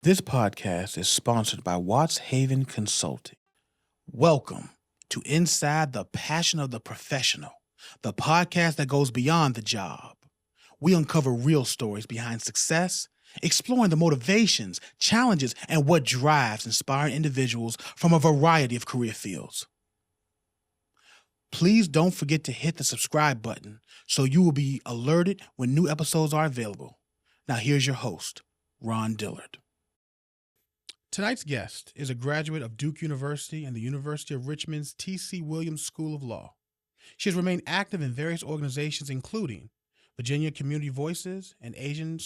This podcast is sponsored by Watts Haven Consulting. Welcome to Inside the Passion of the Professional, the podcast that goes beyond the job. We uncover real stories behind success, exploring the motivations, challenges, and what drives inspiring individuals from a variety of career fields. Please don't forget to hit the subscribe button so you will be alerted when new episodes are available. Now here's your host, Ron Dillard. Tonight's guest is a graduate of Duke University and the University of Richmond's T.C. Williams School of Law. She has remained active in various organizations including Virginia Community Voices and Asian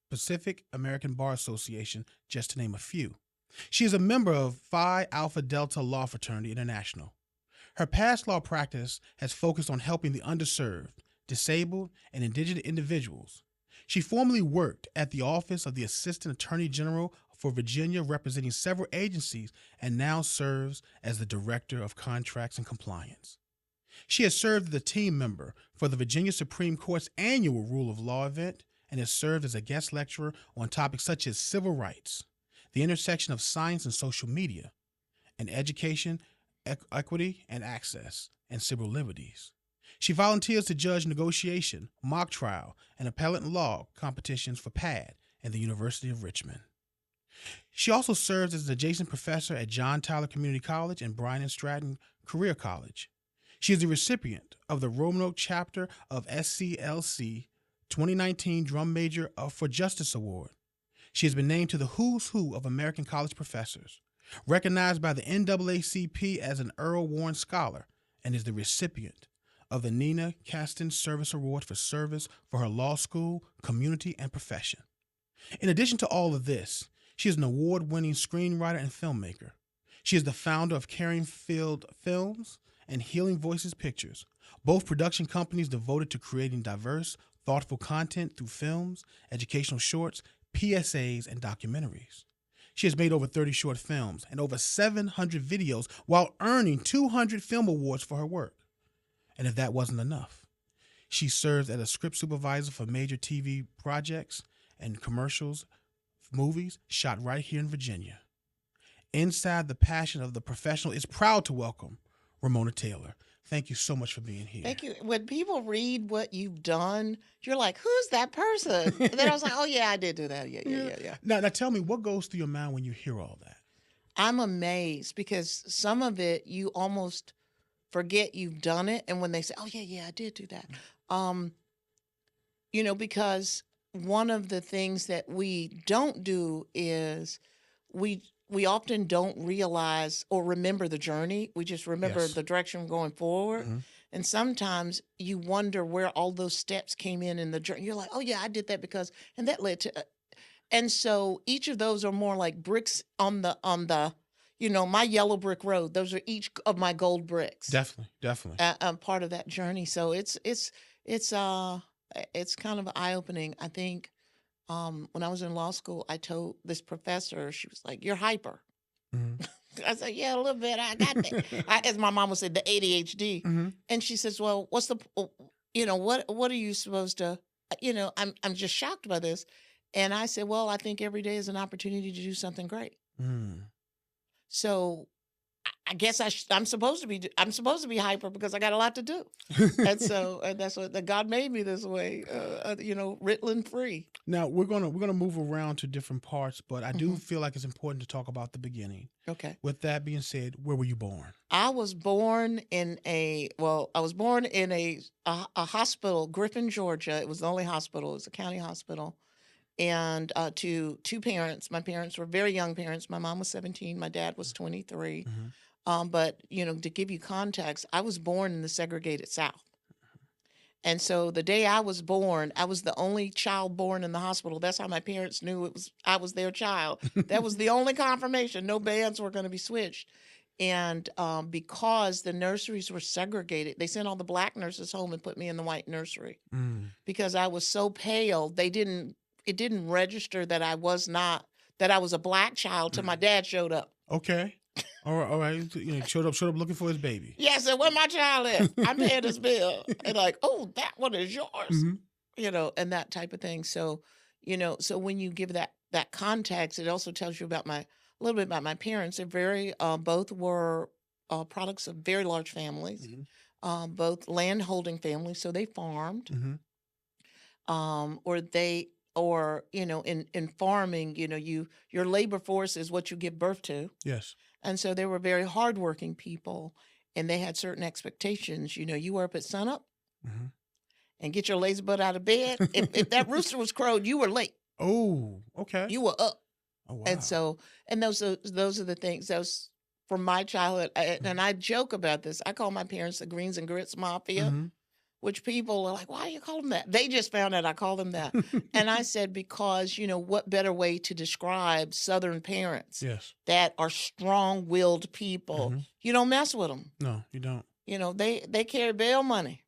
Pacific American Bar Association, just to name a few. She is a member of Phi Alpha Delta Law Fraternity International. Her past law practice has focused on helping the underserved, disabled, and indigenous individuals. She formerly worked at the Office of the Assistant Attorney General for Virginia, representing several agencies, and now serves as the Director of Contracts and Compliance. She has served as a team member for the Virginia Supreme Court's annual Rule of Law event and has served as a guest lecturer on topics such as civil rights, the intersection of science and social media, and education, equity and access, and civil liberties. She volunteers to judge negotiation, mock trial, and appellate law competitions for PAD and the University of Richmond. She also serves as an adjacent professor at John Tyler Community College and Bryant and Stratton Career College. She is the recipient of the Roanoke Chapter of SCLC 2019 Drum Major for Justice Award. She has been named to the Who's Who of American College Professors, recognized by the NAACP as an Earl Warren Scholar, and is the recipient of the Nina Kestin Service Award for service for her law school, community, and profession. In addition to all of this, she is an award-winning screenwriter and filmmaker. She is the founder of Caring Field Films and Healing Voices Pictures, both production companies devoted to creating diverse, thoughtful content through films, educational shorts, PSAs, and documentaries. She has made over 30 short films and over 700 videos while earning 200 film awards for her work. And if that wasn't enough, she serves as a script supervisor for major TV projects and commercials, movies shot right here in Virginia. Inside the Passion of the Professional is proud to welcome Ramona Taylor. Thank you so much for being here. Thank you. When people read what you've done, you're like, who's that person? And then I was like, oh, yeah, I did do that. Yeah. Now tell me, what goes through your mind when you hear all that? I'm amazed because some of it you almost forget you've done it. And when they say, oh, yeah, I did do that. Because one of the things that we don't do is we often don't realize or remember the journey. We just remember the direction going forward. Mm-hmm. And sometimes you wonder where all those steps came in the journey. You're like, oh, yeah, I did that because, and that led to, and so each of those are more like bricks on the my yellow brick road. Those are each of my gold bricks. Definitely. Part of that journey. So it's kind of eye-opening. I think when I was in law school, I told this professor, she was like, you're hyper. Mm-hmm. I said, yeah, a little bit. I got that. As my mom would say, the ADHD. Mm-hmm. And she says, well, what's the, what are you supposed to, I'm just shocked by this. And I said, well, I think every day is an opportunity to do something great. Mm. So I guess I'm supposed to be hyper because I got a lot to do. And so that's what God made me this way, Ritalin free. Now we're gonna move around to different parts, but I do feel like it's important to talk about the beginning. Okay. With that being said, where were you born? I was born in a hospital, Griffin, Georgia. It was the only hospital. It was a county hospital. And to two parents. My parents were very young parents. My mom was 17. My dad was 23. Mm-hmm. But, to give you context, I was born in the segregated South. And so the day I was born, I was the only child born in the hospital. That's how my parents knew I was their child. That was the only confirmation. No bands were going to be switched. And because the nurseries were segregated, they sent all the black nurses home and put me in the white nursery. Mm. Because I was so pale, it didn't register that I was a black child till my dad showed up. Okay. All right. Showed up looking for his baby. Yeah, I said, where my child at? I'm paying this bill. And like, oh, that one is yours. Mm-hmm. And that type of thing. So, so when you give that that context, it also tells you about a little bit about my parents. They're very, both were products of very large families, both land holding families. So they farmed, or in farming, your labor force is what you give birth to. Yes. And so they were very hardworking people, and they had certain expectations. You were up at sunup and get your lazy butt out of bed. If that rooster was crowed, you were late. Oh, okay. You were up. Oh, wow. And so, and those are the things. Those from my childhood, and I joke about this. I call my parents the Greens and Grits Mafia, which people are like, "Why do you call them that?" They just found out I call them that, and I said because what better way to describe Southern parents? Yes. That are strong-willed people. You don't mess with them. No, you don't. They carry bail money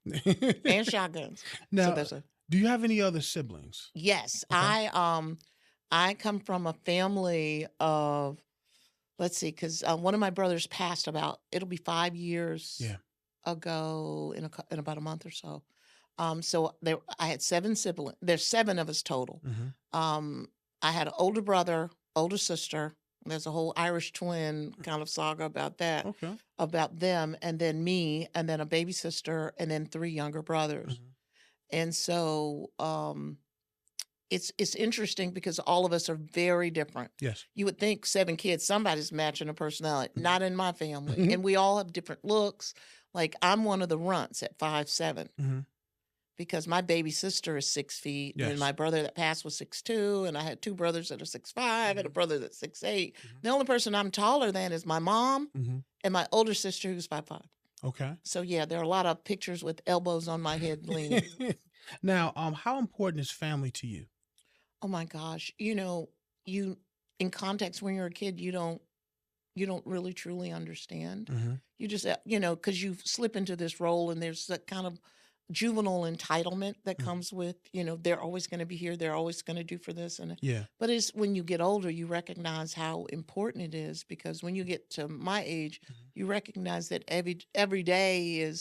and shotguns. Now, So do you have any other siblings? yes, Okay. I come from a family of, let's see, because one of my brothers passed it'll be 5 years ago in about a month or so. So I had 7 siblings. There's 7 of us total. I had an older brother, older sister. There's a whole Irish twin kind of saga about that, about them, and then me, and then a baby sister, and then 3 younger brothers. And so it's interesting because all of us are very different. Yes. You would think 7 kids, somebody's matching a personality. Not in my family. And we all have different looks. Like I'm one of the runts at 5'7", because my baby sister is 6 feet, and my brother that passed was 6'2", and I had 2 brothers that are 6'5", and a brother that's 6'8". The only person I'm taller than is my mom and my older sister who's 5'5". Okay. So yeah, there are a lot of pictures with elbows on my head leaning. Now, how important is family to you? Oh my gosh. You in context when you're a kid, you don't really truly understand. You just, because you slip into this role and there's that kind of juvenile entitlement that comes with, they're always going to be here. They're always going to do for this. But it's when you get older, you recognize how important it is, because when you get to my age, you recognize that every day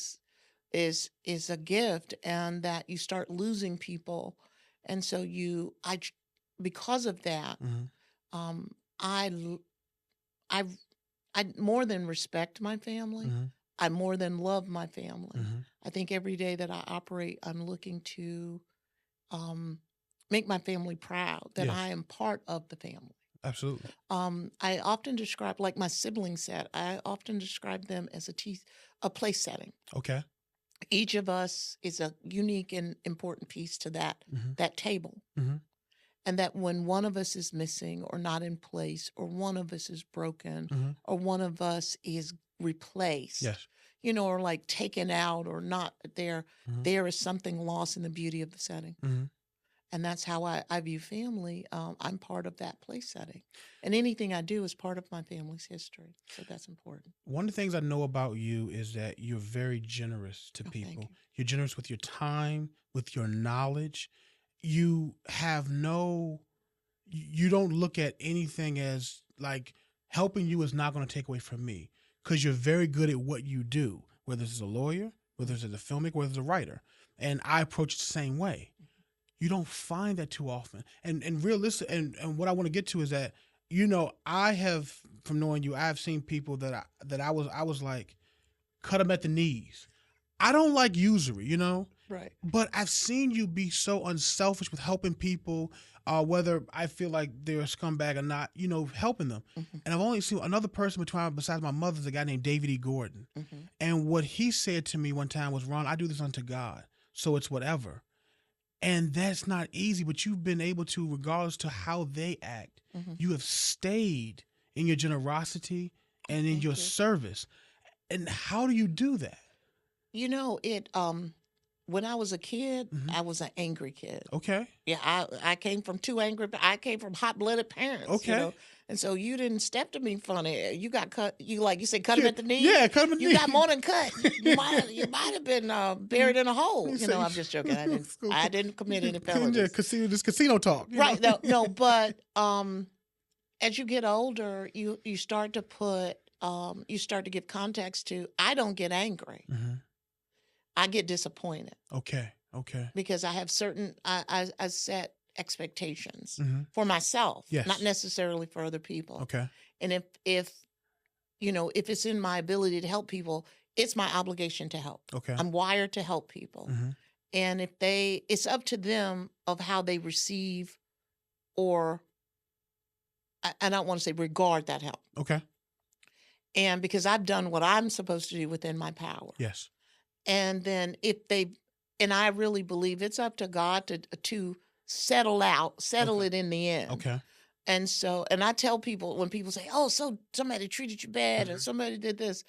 is a gift, and that you start losing people. And so because of that, I more than respect my family. I more than love my family. I think every day that I operate, I'm looking to make my family proud that I am part of the family. Absolutely. I often describe, like my siblings said, I often describe them as a place setting. Okay. Each of us is a unique and important piece to that table. And that when one of us is missing or not in place, or one of us is broken, or one of us is replaced, or like taken out or not there, there is something lost in the beauty of the setting. And that's how I view family. I'm part of that place setting. And anything I do is part of my family's history. So that's important. One of the things I know about you is that you're very generous to people. You're generous with your time, with your knowledge. You don't look at anything as like helping you is not going to take away from me, because you're very good at what you do, whether it's a lawyer, whether it's a filmmaker, whether it's a writer. And I approach it the same way. You don't find that too often. And realistic, and what I want to get to is that, I have, from knowing you, I have seen people that I was like, cut them at the knees. I don't like usury, Right. But I've seen you be so unselfish with helping people, whether I feel like they're a scumbag or not, helping them. And I've only seen another person besides my mother, is a guy named David E. Gordon. And what he said to me one time was, "Ron, I do this unto God, so it's whatever." And that's not easy, but you've been able to, regardless to how they act, you have stayed in your generosity and in your service. And how do you do that? When I was a kid, I was an angry kid. Okay. Yeah, I came from I came from hot-blooded parents. Okay. And so you didn't step to me funny. You got cut. You said, cut him at the knee. Yeah, cut him at the knee. You got more than cut. You might have been buried in a hole. I'm just joking. I didn't commit any felonies. This casino talk. Right. No. But as you get older, you start to give context to. I don't get angry. I get disappointed. Okay. Because I have certain, I set expectations Mm-hmm. for myself, Yes. not necessarily for other people. Okay. And if it's in my ability to help people, it's my obligation to help. Okay. I'm wired to help people. Mm-hmm. And it's up to them of how they receive, or I don't want to say regard that help. Okay. And because I've done what I'm supposed to do within my power. Yes. And then and I really believe it's up to God to settle it in the end. Okay. And so, and I tell people, when people say, oh, so somebody treated you bad Mm-hmm. and somebody did this,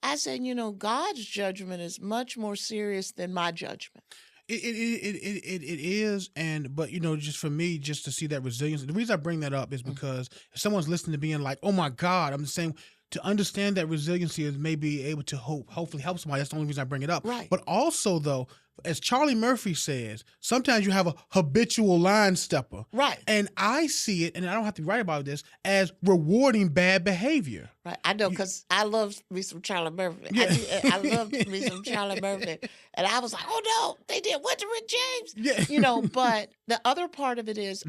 I said, God's judgment is much more serious than my judgment. It is, but just for me, just to see that resilience. The reason I bring that up is because if someone's listening to being like, "Oh my God," I'm saying to understand that resiliency is maybe able to hopefully help somebody. That's the only reason I bring it up. Right. But also, though, as Charlie Murphy says, sometimes you have a habitual line stepper. Right. And I see it, and I don't have to write about this, as rewarding bad behavior. Right. I know, because I love me some Charlie Murphy. Yeah. I love me some Charlie Murphy. And I was like, oh no, they did what to Rick James? Yeah. But the other part of it is,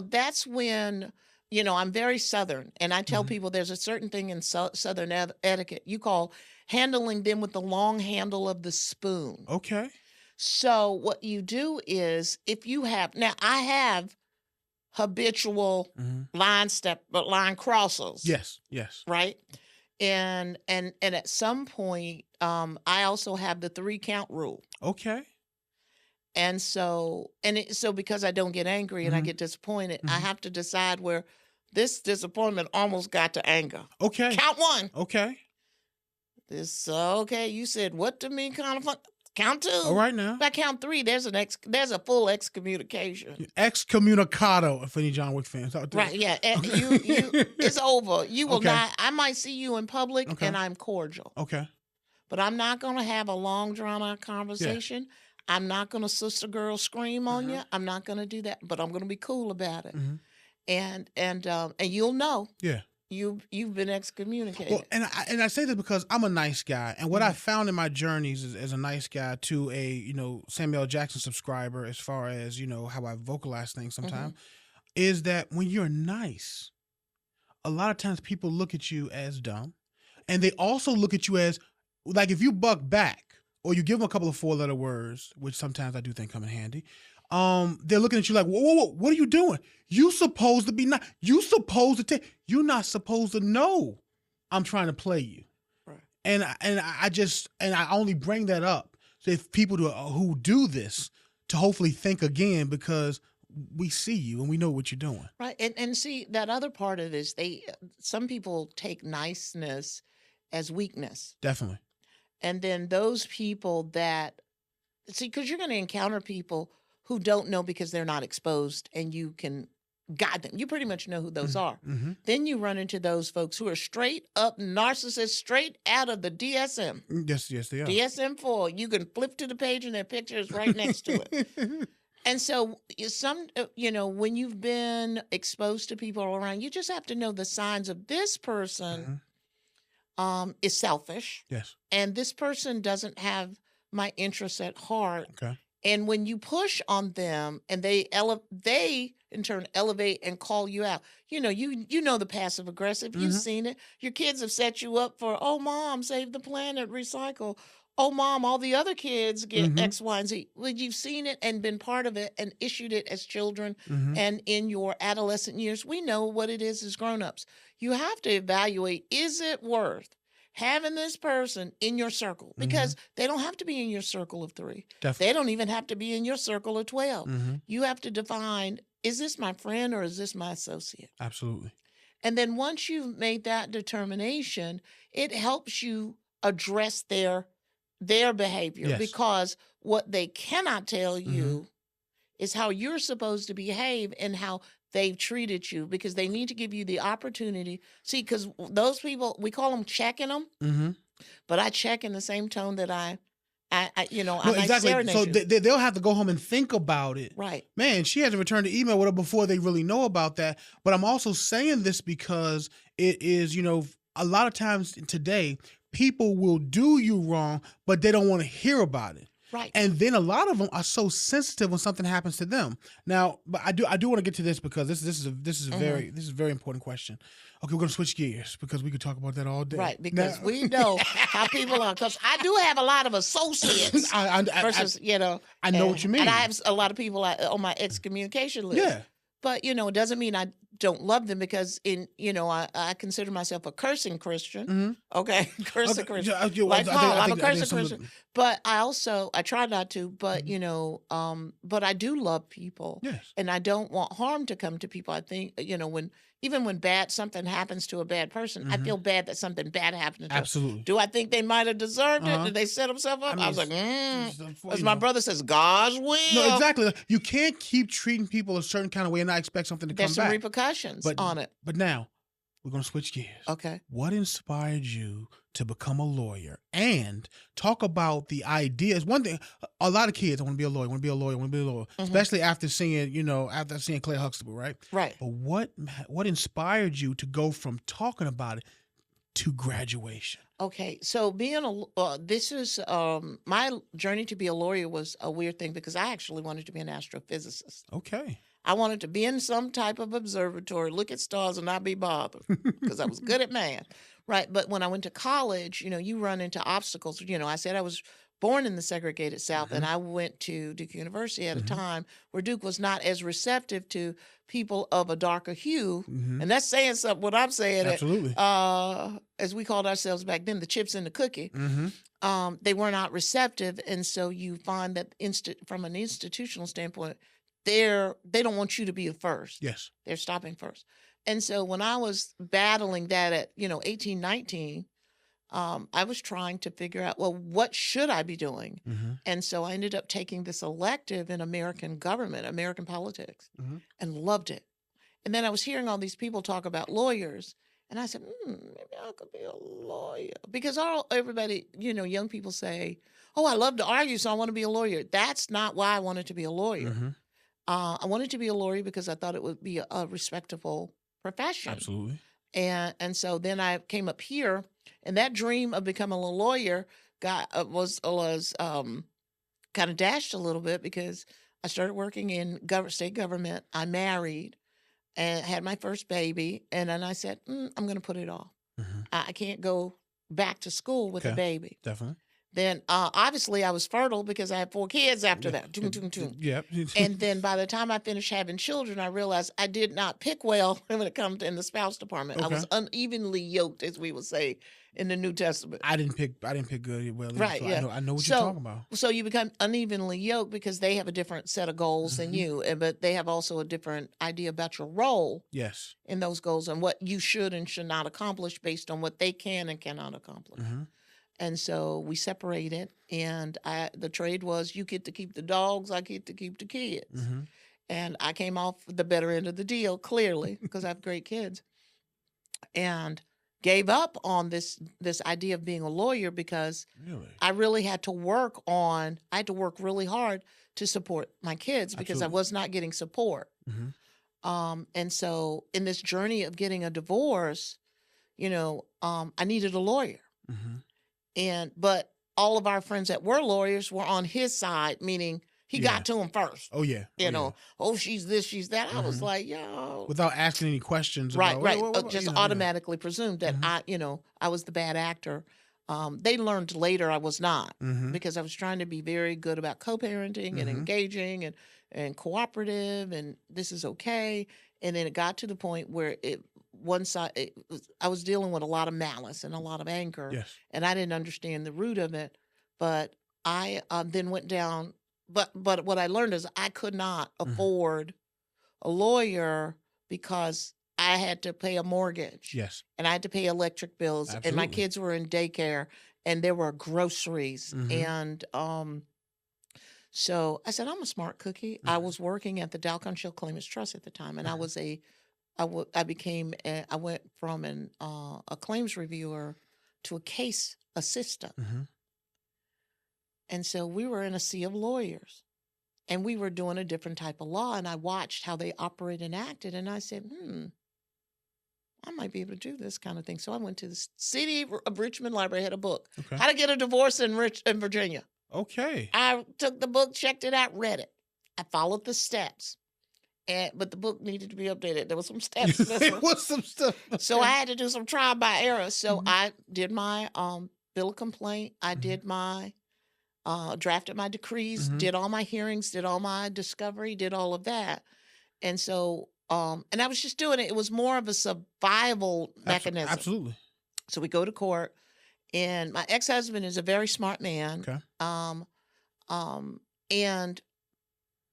that's when, I'm very Southern. And I tell people there's a certain thing in Southern etiquette you call handling them with the long handle of the spoon. Okay. So what you do is, if you have, now I have habitual line crossers. Yes. Yes. Right. And at some point, I also have the 3-count rule. Okay. And so, because I don't get angry and I get disappointed, I have to decide where this disappointment almost got to anger. Okay. Count 1. Okay. Okay. You said what to me, kind of fun. Count 2. All right now. By count 3, there's a full excommunication. Excommunicado for any John Wick fans out there. Right, yeah. You it's over. You will Okay. not. I might see you in public, Okay. and I'm cordial. Okay. But I'm not going to have a long, drawn-out conversation. I'm not going to sister girl scream on you. I'm not going to do that. But I'm going to be cool about it. And you'll know. Yeah. You've been excommunicated. Well, and I say this because I'm a nice guy, and what I found in my journeys as a nice guy to a Samuel L. Jackson subscriber, as far as how I vocalize things sometimes, is that when you're nice, a lot of times people look at you as dumb, and they also look at you as, like, if you buck back or you give them a couple of 4-letter words, which sometimes I do think come in handy. They're looking at you like, whoa, what are you doing? You supposed to be not. You supposed to take. You're not supposed to know. I'm trying to play you, right. And I only bring that up so if people who do this to hopefully think again, because we see you and we know what you're doing. Right, and see, that other part of it is some people take niceness as weakness. Definitely. And then those people that because you're going to encounter people who don't know because they're not exposed, and you can guide them. You pretty much know who those are. Then you run into those folks who are straight up narcissists, straight out of the DSM. Yes, they are. DSM-4. You can flip to the page and their picture is right next to it. And so when you've been exposed to people around, you just have to know the signs of this person is selfish. Yes. And this person doesn't have my interests at heart. Okay. And when you push on them and they in turn elevate and call you out, you know the passive aggressive. You've seen it. Your kids have set you up for, oh, mom, save the planet, recycle. Oh, mom, all the other kids get X, Y, and Z. Well, you've seen it and been part of it and issued it as children. And in your adolescent years, we know what it is as grown-ups. You have to evaluate, is it worth having this person in your circle? Because they don't have to be in your circle of 3. Definitely. They don't even have to be in your circle of 12. You have to define, is this my friend or is this my associate? Absolutely. And then once you've made that determination, it helps you address their behavior. Yes. Because what they cannot tell you is how you're supposed to behave and how they've treated you, because they need to give you the opportunity. See, because those people, we call them checking them, but I check in the same tone that I exactly. So you. they'll have to go home and think about it. Right. Man, she hasn't returned the email with her before they really know about that. But I'm also saying this because it is, a lot of times today, people will do you wrong, but they don't want to hear about it. Right. And then a lot of them are so sensitive when something happens to them. Now, but I do want to get to this because this is a very important question. Okay, we're gonna switch gears because we could talk about that all day. Right, because we know how people are. Because I do have a lot of associates versus, I know what you mean. And I have a lot of people on my excommunication list. Yeah. But, it doesn't mean I don't love them because I consider myself a cursing Christian. Mm-hmm. Okay, cursing Okay, Christian. yeah, Like Paul, I'm a I think cursing some of Christian. But I try not to, but, Mhm. but I do love people. Yes. And I don't want harm to come to people. I think, even when something happens to a bad person, I Mhm. feel bad that something bad happened to them. Absolutely. Do I think they might have deserved it? Uh-huh. Did they set themselves up? I mean, I was like, it's as my brother says, God's will. No, exactly. You can't keep treating people a certain kind of way and not expect something to There's come some back. repercussions on it. But now we're going to switch gears. Okay. What inspired you to become a lawyer and talk about the ideas? One thing, a lot of kids, I want to be a lawyer, Mm-hmm. especially after seeing, Claire Huxtable, right? Right. But what inspired you to go from talking about it to graduation? Okay, so this is my journey to be a lawyer was a weird thing because I actually wanted to be an astrophysicist. Okay. I wanted to be in some type of observatory, look at stars and not be bothered because I was good at math, right? But when I went to college, you run into obstacles. I said I was born in the segregated South, and I went to Duke University at a time where Duke was not as receptive to people of a darker hue, and that's saying something. What I'm saying, Absolutely. as we called ourselves back then, the chips in the cookie. Mm-hmm. They were not receptive, and so you find that from an institutional standpoint, they don't want you to be the first. Yes. They're stopping first. And so when I was battling that at 18, 19, I was trying to figure out, well, what should I be doing? Mm-hmm. And so I ended up taking this elective in American government, American politics, and loved it. And then I was hearing all these people talk about lawyers, and I said, maybe I could be a lawyer. Because everybody, young people say, oh, I love to argue, so I want to be a lawyer. That's not why I wanted to be a lawyer. Mm-hmm. I wanted to be a lawyer because I thought it would be a respectable profession. Absolutely. And so then I came up here, and that dream of becoming a lawyer was kind of dashed a little bit because I started working in state government. I married and had my first baby, and then I said, I'm going to put it off. Mm-hmm. I can't go back to school with a baby. Definitely. Then obviously I was fertile because I had 4 kids after that. Yep. And then by the time I finished having children, I realized I did not pick well when it comes to in the spouse department. I was unevenly yoked, as we would say in the New Testament. I didn't pick good well. Right. So Yeah. I know what you're talking about. So you become unevenly yoked because they have a different set of goals than you, but they have also a different idea about your role. Yes. In those goals and what you should and should not accomplish based on what they can and cannot accomplish. Mm-hmm. And so we separated, and the trade was you get to keep the dogs, I get to keep the kids. Mm-hmm. And I came off the better end of the deal, clearly, because I have great kids. And gave up on this idea of being a lawyer because I really had to work really hard to support my kids because I was not getting support. Mm-hmm. And so in this journey of getting a divorce, I needed a lawyer. Mm-hmm. But all of our friends that were lawyers were on his side, meaning he got to him first. Oh yeah. She's this, she's that. I was like, yo. Without asking any questions. Right. What, just automatically presumed that I was the bad actor. They learned later I was not because I was trying to be very good about co-parenting and engaging and cooperative and this is okay. And then it got to the point where I was dealing with a lot of malice and a lot of anger. Yes. And I didn't understand the root of it. But I then went down. But what I learned is I could not afford a lawyer because I had to pay a mortgage. Yes. And I had to pay electric bills. Absolutely. And my kids were in daycare and there were groceries. And so I said, I'm a smart cookie. I was working at the Dow Shield Claimants Trust at the time. And I went from a claims reviewer to a case assistant. And so we were in a sea of lawyers and we were doing a different type of law. And I watched how they operated and acted. And I said, I might be able to do this kind of thing. So I went to the City of Richmond Library, had a book, How to Get a Divorce in Virginia. Okay. I took the book, checked it out, read it. I followed the steps. But the book needed to be updated. There was some steps It missing. was some stuff. So I had to do some trial by error. So Mhm. I did my bill of complaint. I Mhm. did my drafted my decrees, Mhm. did all my hearings, did all my discovery, did all of that. And so and I was just doing it. It was more of a survival mechanism. Absolutely. So we go to court, and my ex-husband is a very smart man. Okay. And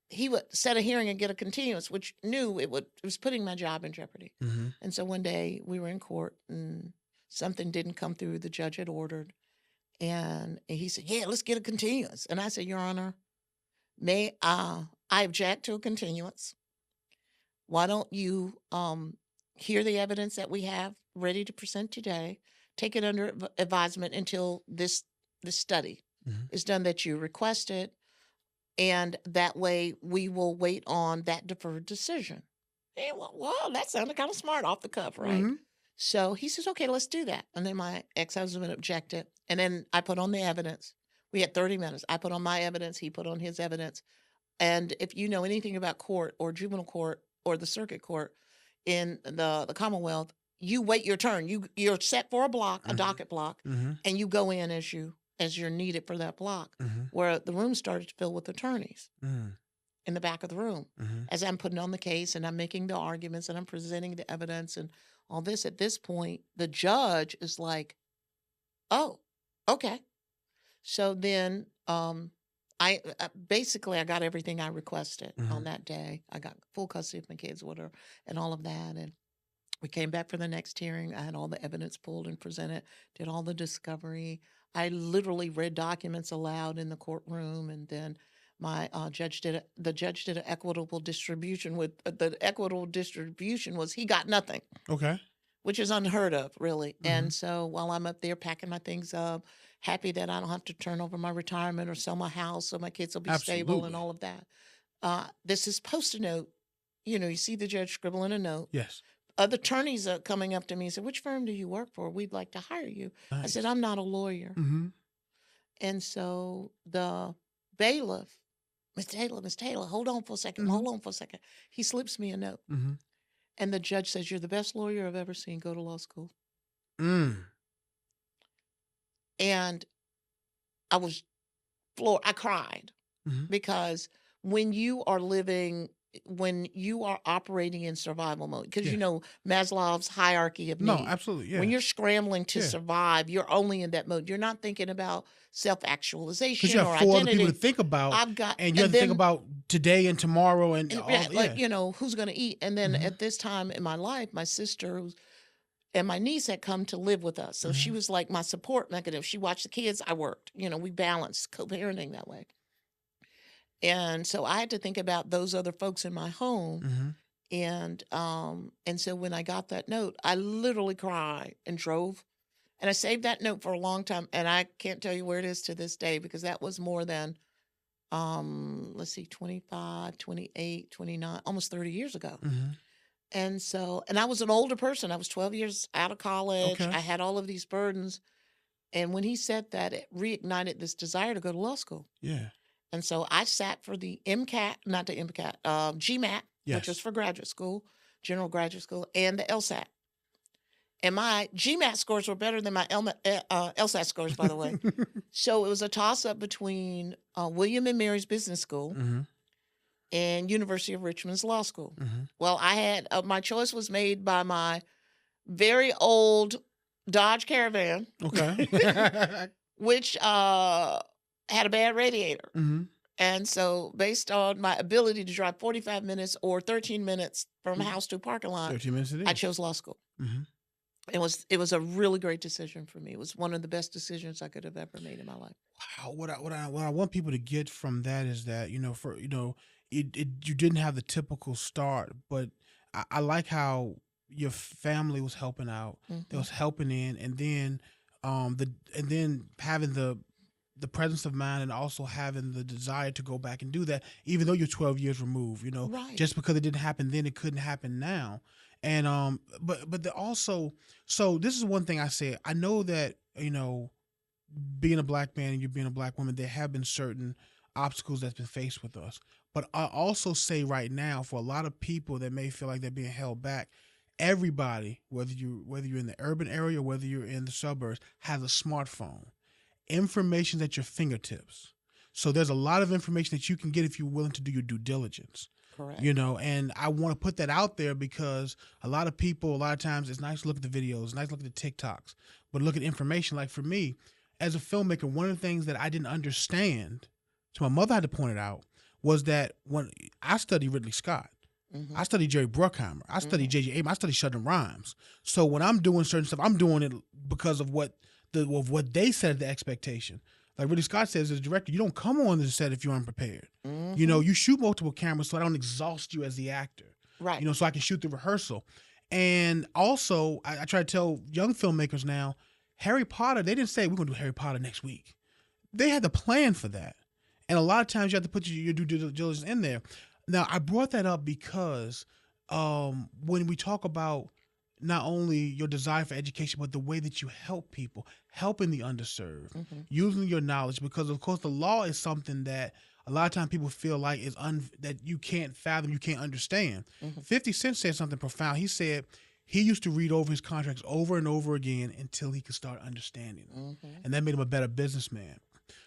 he would set a hearing and get a continuance, which knew it was putting my job in jeopardy. Mm-hmm. And so one day we were in court and something didn't come through the judge had ordered. And he said, yeah, let's get a continuance. And I said, Your Honor, I object to a continuance. Why don't you hear the evidence that we have ready to present today, take it under advisement until this study is done that you requested, and that way we will wait on that deferred decision. And well, that sounded kind of smart off the cuff, right? Mm-hmm. So he says, okay, let's do that. And then my ex-husband objected. And then I put on the evidence. We had 30 minutes. I put on my evidence. He put on his evidence. And if you know anything about court or juvenile court or the circuit court in the Commonwealth, you wait your turn. You're set for a block, a docket block, and you go in as you're needed for that block. Where the room started to fill with attorneys in the back of the room. As I'm putting on the case and I'm making the arguments and I'm presenting the evidence and all this, at this point, the judge is like, oh, okay. So then I got everything I requested on that day. I got full custody of my kids, whatever, and all of that. And we came back for the next hearing. I had all the evidence pulled and presented, did all the discovery. I literally read documents aloud in the courtroom, and then my the judge did an equitable distribution. With the equitable distribution was he got nothing. Okay. Which is unheard of, really. And so while I'm up there packing my things up, happy that I don't have to turn over my retirement or sell my house so my kids will be stable and all of that. This is post-it note. You see the judge scribbling a note. Yes. Other attorneys are coming up to me and said, which firm do you work for? We'd like to hire you. Nice. I said, I'm not a lawyer. And so the bailiff, Miss Taylor, hold on for a second. Hold on for a second. He slips me a note. And the judge says, you're the best lawyer I've ever seen go to law school. And I was floored. I cried because when you are operating in survival mode, because Maslow's hierarchy of needs. No, absolutely. Yeah. When you're scrambling to survive, you're only in that mode. You're not thinking about self-actualization you have or four identity. Other people to think about. And you have to think about today and tomorrow and all. Like, who's going to eat. And then at this time in my life, my sister and my niece had come to live with us. So she was like my support mechanism. She watched the kids. I worked. We balanced co-parenting that way. And so I had to think about those other folks in my home. And so when I got that note, I literally cried and drove. And I saved that note for a long time. And I can't tell you where it is to this day, because that was more than, 25, 28, 29, almost 30 years ago. And so, and I was an older person. I was 12 years out of college. Okay. I had all of these burdens. And when he said that, it reignited this desire to go to law school. Yeah. And so I sat for the GMAT, which was for graduate school, general graduate school, and the LSAT. And my GMAT scores were better than my LSAT scores, by the way. So it was a toss-up between William and Mary's Business School and University of Richmond's Law School. Well, I had my choice was made by my very old Dodge Caravan, Okay. which had a bad radiator. And so based on my ability to drive 45 minutes or 13 minutes from house to a parking lot, 13 minutes a day. I chose law school. It was a really great decision for me. It was one of the best decisions I could have ever made in my life. Wow. What I want people to get from that is that, you didn't have the typical start, but I like how your family was helping out. They was helping in, and then having the presence of mind and also having the desire to go back and do that, even though you're 12 years removed, Right. just because it didn't happen then, it couldn't happen now. And, but also, so this is one thing I said, I know that, being a black man and you being a black woman, there have been certain obstacles that's been faced with us. But I also say right now, for a lot of people that may feel like they're being held back, everybody, whether you're in the urban area or whether you're in the suburbs, has a smartphone. Information's at your fingertips. So there's a lot of information that you can get if you're willing to do your due diligence. Correct. And I want to put that out there because a lot of people, a lot of times, it's nice to look at the videos, it's nice to look at the TikToks, but look at information. Like for me, as a filmmaker, one of the things that I didn't understand, so my mother had to point it out, was that when I studied Ridley Scott, I studied Jerry Bruckheimer, I studied J.J. Abrams, I studied Sheldon Rhimes. So when I'm doing certain stuff, I'm doing it because of what they said the expectation. Like Ridley Scott says as a director, you don't come on the set if you're unprepared. You shoot multiple cameras so I don't exhaust you as the actor. Right. So I can shoot the rehearsal. And also, I try to tell young filmmakers now, Harry Potter, they didn't say we're going to do Harry Potter next week. They had the plan for that. And a lot of times you have to put your due diligence in there. Now, I brought that up because when we talk about not only your desire for education, but the way that you help people, helping the underserved, using your knowledge, because of course the law is something that a lot of times people feel like is that you can't fathom, you can't understand. 50 Cent said something profound. He said he used to read over his contracts over and over again until he could start understanding them. And that made him a better businessman.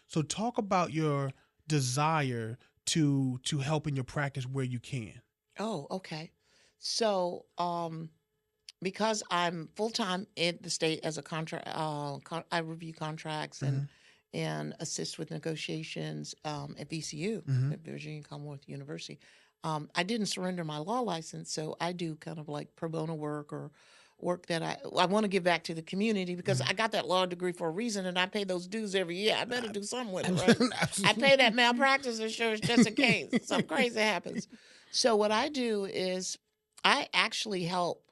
So talk about your desire to help in your practice where you can. Oh, okay. So, because I'm full-time in the state as a contract, I review contracts and assist with negotiations at VCU, at Virginia Commonwealth University. I didn't surrender my law license, so I do kind of like pro bono work or work that I want to give back to the community because I got that law degree for a reason and I pay those dues every year. I better do something with it, right? I pay that malpractice insurance just in case something crazy happens. So what I do is I actually help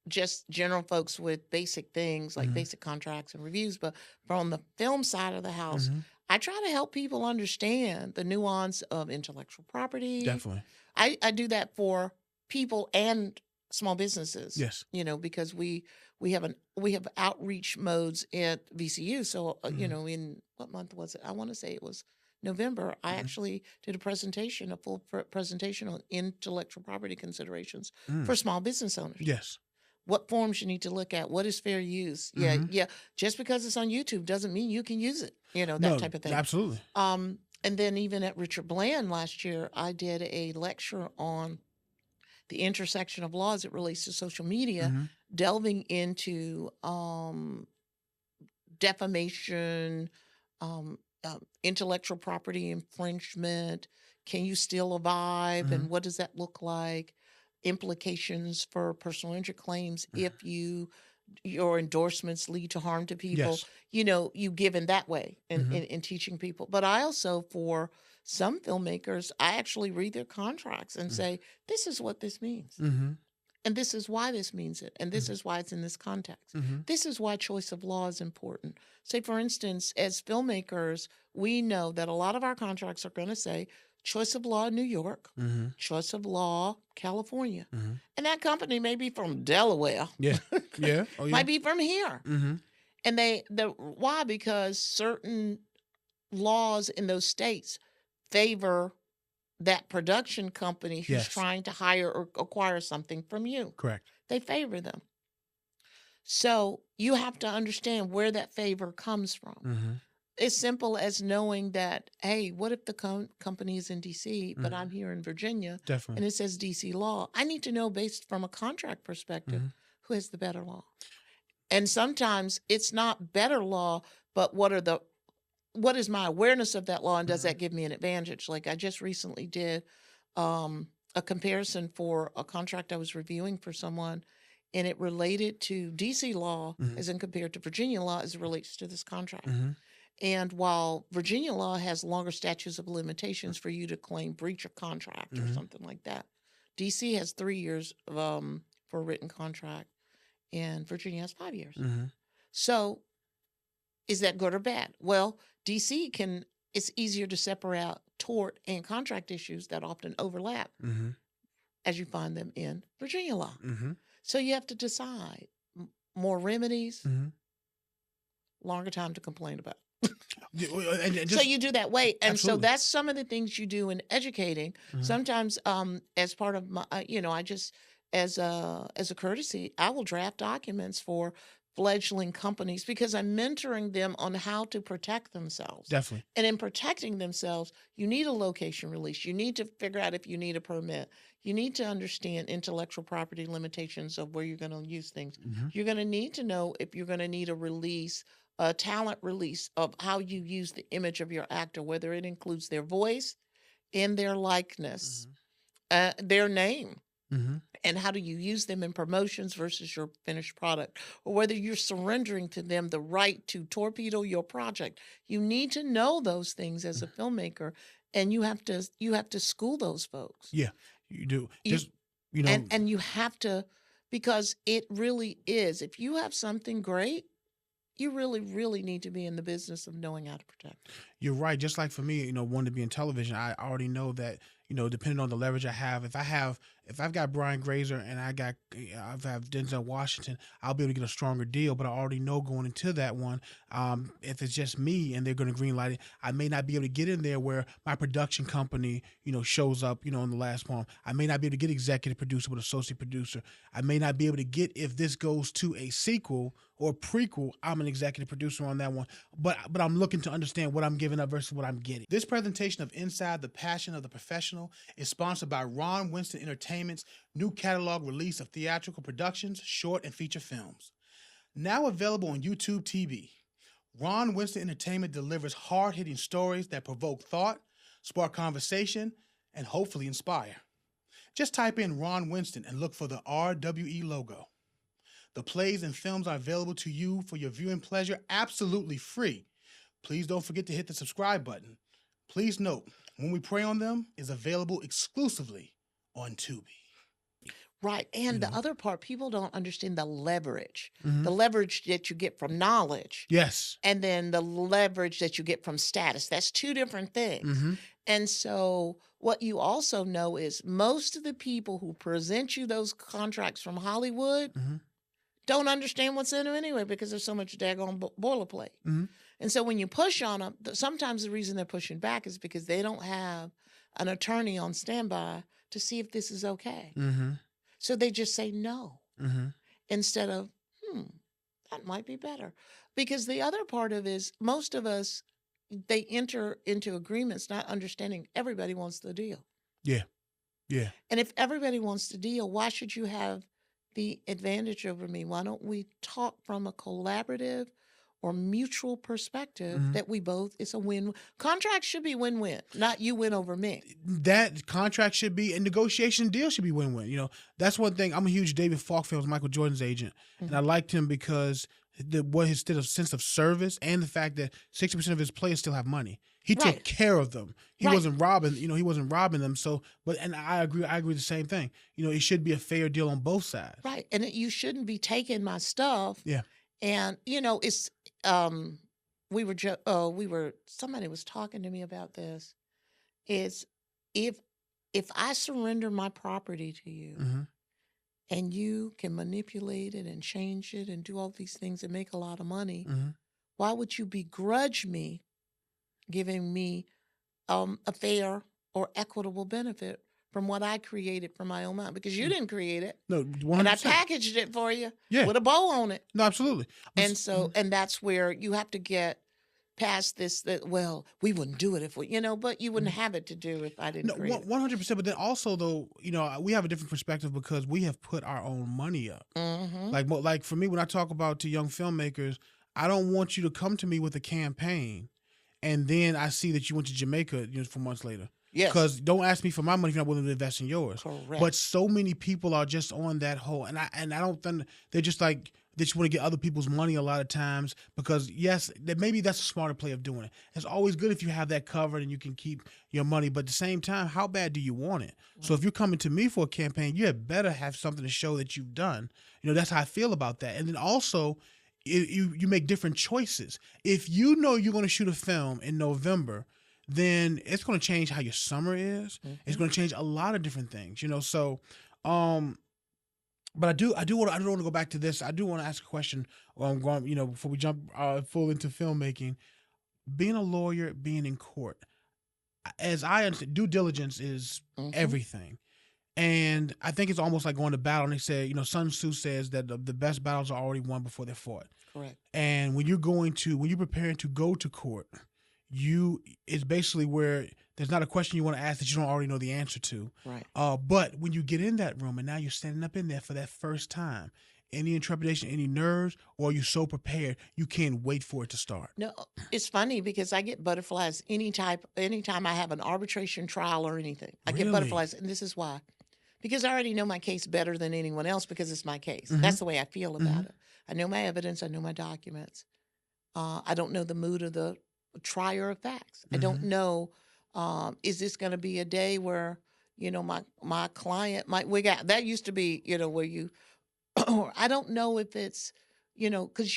just general folks with basic things like basic contracts and reviews. But from the film side of the house, I try to help people understand the nuance of intellectual property. Definitely. I do that for people and small businesses. Yes. Because we have outreach modes at VCU. So in what month was it? I want to say it was November. I actually did a full presentation on intellectual property considerations for small business owners. Yes. What forms you need to look at, what is fair use. Yeah. Just because it's on YouTube doesn't mean you can use it, that type of thing. Absolutely. And then even at Richard Bland last year, I did a lecture on the intersection of law as it relates to social media, delving into defamation, intellectual property infringement. Can you steal a vibe? And what does that look like? Implications for personal injury claims if your endorsements lead to harm to people. Yes. You give in that way in teaching people. But I also, for some filmmakers, I actually read their contracts and say, this is what this means. And this is why this means it. And this is why it's in this context. This is why choice of law is important. Say, for instance, as filmmakers, we know that a lot of our contracts are going to say choice of law New York, choice of law California. And that company may be from Delaware. Yeah. Yeah. Oh, yeah. Might be from here. And why? Because certain laws in those states favor that production company who's trying to hire or acquire something from you. Correct. They favor them. So you have to understand where that favor comes from. As simple as knowing that, hey, what if the company is in D.C., but I'm here in Virginia, Definitely. and it says D.C. law? I need to know, based from a contract perspective, who has the better law. And sometimes it's not better law, but what is my awareness of that law, and does that give me an advantage? Like I just recently did a comparison for a contract I was reviewing for someone, and it related to D.C. law as in compared to Virginia law as it relates to this contract. And while Virginia law has longer statutes of limitations for you to claim breach of contract or something like that, D.C. has 3 years for a written contract, and Virginia has 5 years. So is that good or bad? Well, D.C. it's easier to separate out tort and contract issues that often overlap as you find them in Virginia law. So you have to decide more remedies, longer time to complain about. And So you do that way. And so absolutely. that's some of the things you do in educating. Sometimes as part of my, I just, as a courtesy, I will draft documents for fledgling companies because I'm mentoring them on how to protect themselves. Definitely. And in protecting themselves, you need a location release. You need to figure out if you need a permit. You need to understand intellectual property limitations of where you're going to use things. You're going to need to know if you're going to need a release, a talent release of how you use the image of your actor, whether it includes their voice and their likeness, their name. And how do you use them in promotions versus your finished product, or whether you're surrendering to them the right to torpedo your project. You need to know those things as a filmmaker, and you have to school those folks. Yeah, you do. And you have to, because it really is. If you have something great, you really, really need to be in the business of knowing how to protect. You're right. Just like for me, wanting to be in television, I already know that, depending on the leverage I have, if I've got Brian Grazer and I've have Denzel Washington, I'll be able to get a stronger deal. But I already know going into that one, if it's just me and they're going to greenlight it, I may not be able to get in there where my production company, shows up, in the last poem. I may not be able to get executive producer with associate producer. I may not be able to get, if this goes to a sequel or prequel, I'm an executive producer on that one. But I'm looking to understand what I'm giving up versus what I'm getting. This presentation of Inside the Passion of the Professional is sponsored by Ron Winston Entertainment's new catalog release of theatrical productions, short and feature films. Now available on YouTube TV, Ron Winston Entertainment delivers hard-hitting stories that provoke thought, spark conversation, and hopefully inspire. Just type in Ron Winston and look for the RWE logo. The plays and films are available to you for your viewing pleasure absolutely free. Please don't forget to hit the subscribe button. Please note, When We Pray on Them is available exclusively on Tubi. Right. And the other part, people don't understand the leverage that you get from knowledge. Yes. And then the leverage that you get from status. That's two different things. And so what you also know is most of the people who present you those contracts from Hollywood don't understand what's in them anyway because there's so much daggone boilerplate. And so when you push on them, sometimes the reason they're pushing back is because they don't have an attorney on standby to see if this is okay. So they just say no instead of, that might be better. Because the other part of it is most of us, they enter into agreements not understanding everybody wants the deal. Yeah. Yeah. And if everybody wants the deal, why should you have the advantage over me? Why don't we talk from a collaborative or mutual perspective that we both, it's a win. Contracts should be win-win, not you win over me. That contract should be, and negotiation deal should be win-win. That's one thing. I'm a huge David Falk fan, was Michael Jordan's agent. And I liked him because his sense of service and the fact that 60% of his players still have money. He took care of them. He wasn't robbing, he wasn't robbing them. So, and I agree the same thing. It should be a fair deal on both sides. Right. And you shouldn't be taking my stuff. Yeah. And, it's, somebody was talking to me about this, is if I surrender my property to you and you can manipulate it and change it and do all these things and make a lot of money, why would you begrudge me giving me a fair or equitable benefit from what I created from my own mind? Because you didn't create it. No, 100%. And I packaged it for you with a bow on it. No, absolutely. And so, and that's where you have to get past this, that, well, we wouldn't do it if we, but you wouldn't have it to do if I didn't create it. 100%. But then also, though, we have a different perspective because we have put our own money up. Like for me, when I talk about to young filmmakers, I don't want you to come to me with a campaign and then I see that you went to Jamaica 4 months later. Yes. Because don't ask me for my money if you're not willing to invest in yours. Correct. But so many people are just on that whole, and I don't think they're just like, they just want to get other people's money a lot of times because yes, maybe that's a smarter play of doing it. It's always good if you have that covered and you can keep your money, but at the same time, how bad do you want it? So if you're coming to me for a campaign, you had better have something to show that you've done. That's how I feel about that. And then also, you make different choices. If you know you're going to shoot a film in November, then it's going to change how your summer is. It's going to change a lot of different things, So, but I do want to go back to this. I do want to ask a question. Before we jump full into filmmaking, being a lawyer, being in court, as I understand, due diligence is Mhm. everything. And I think it's almost like going to battle. And they say, Sun Tzu says that the best battles are already won before they're fought. Correct. And when you're preparing to go to court, it's basically where there's not a question you want to ask that you don't already know the answer to. Right. But when you get in that room and now you're standing up in there for that first time, any intrepidation, any nerves, or are you so prepared you can't wait for it to start? No, it's funny because I get butterflies anytime I have an arbitration trial or anything. I get Really? butterflies, and this is why. Because I already know my case better than anyone else because it's my case. Mhm. That's the way I feel about Mhm. it. I know my evidence. I know my documents. I don't know the mood of the trier of facts. I don't Mhm. know, is this going to be a day where, my client might wig out. That used to be, where you, I don't know if it's, because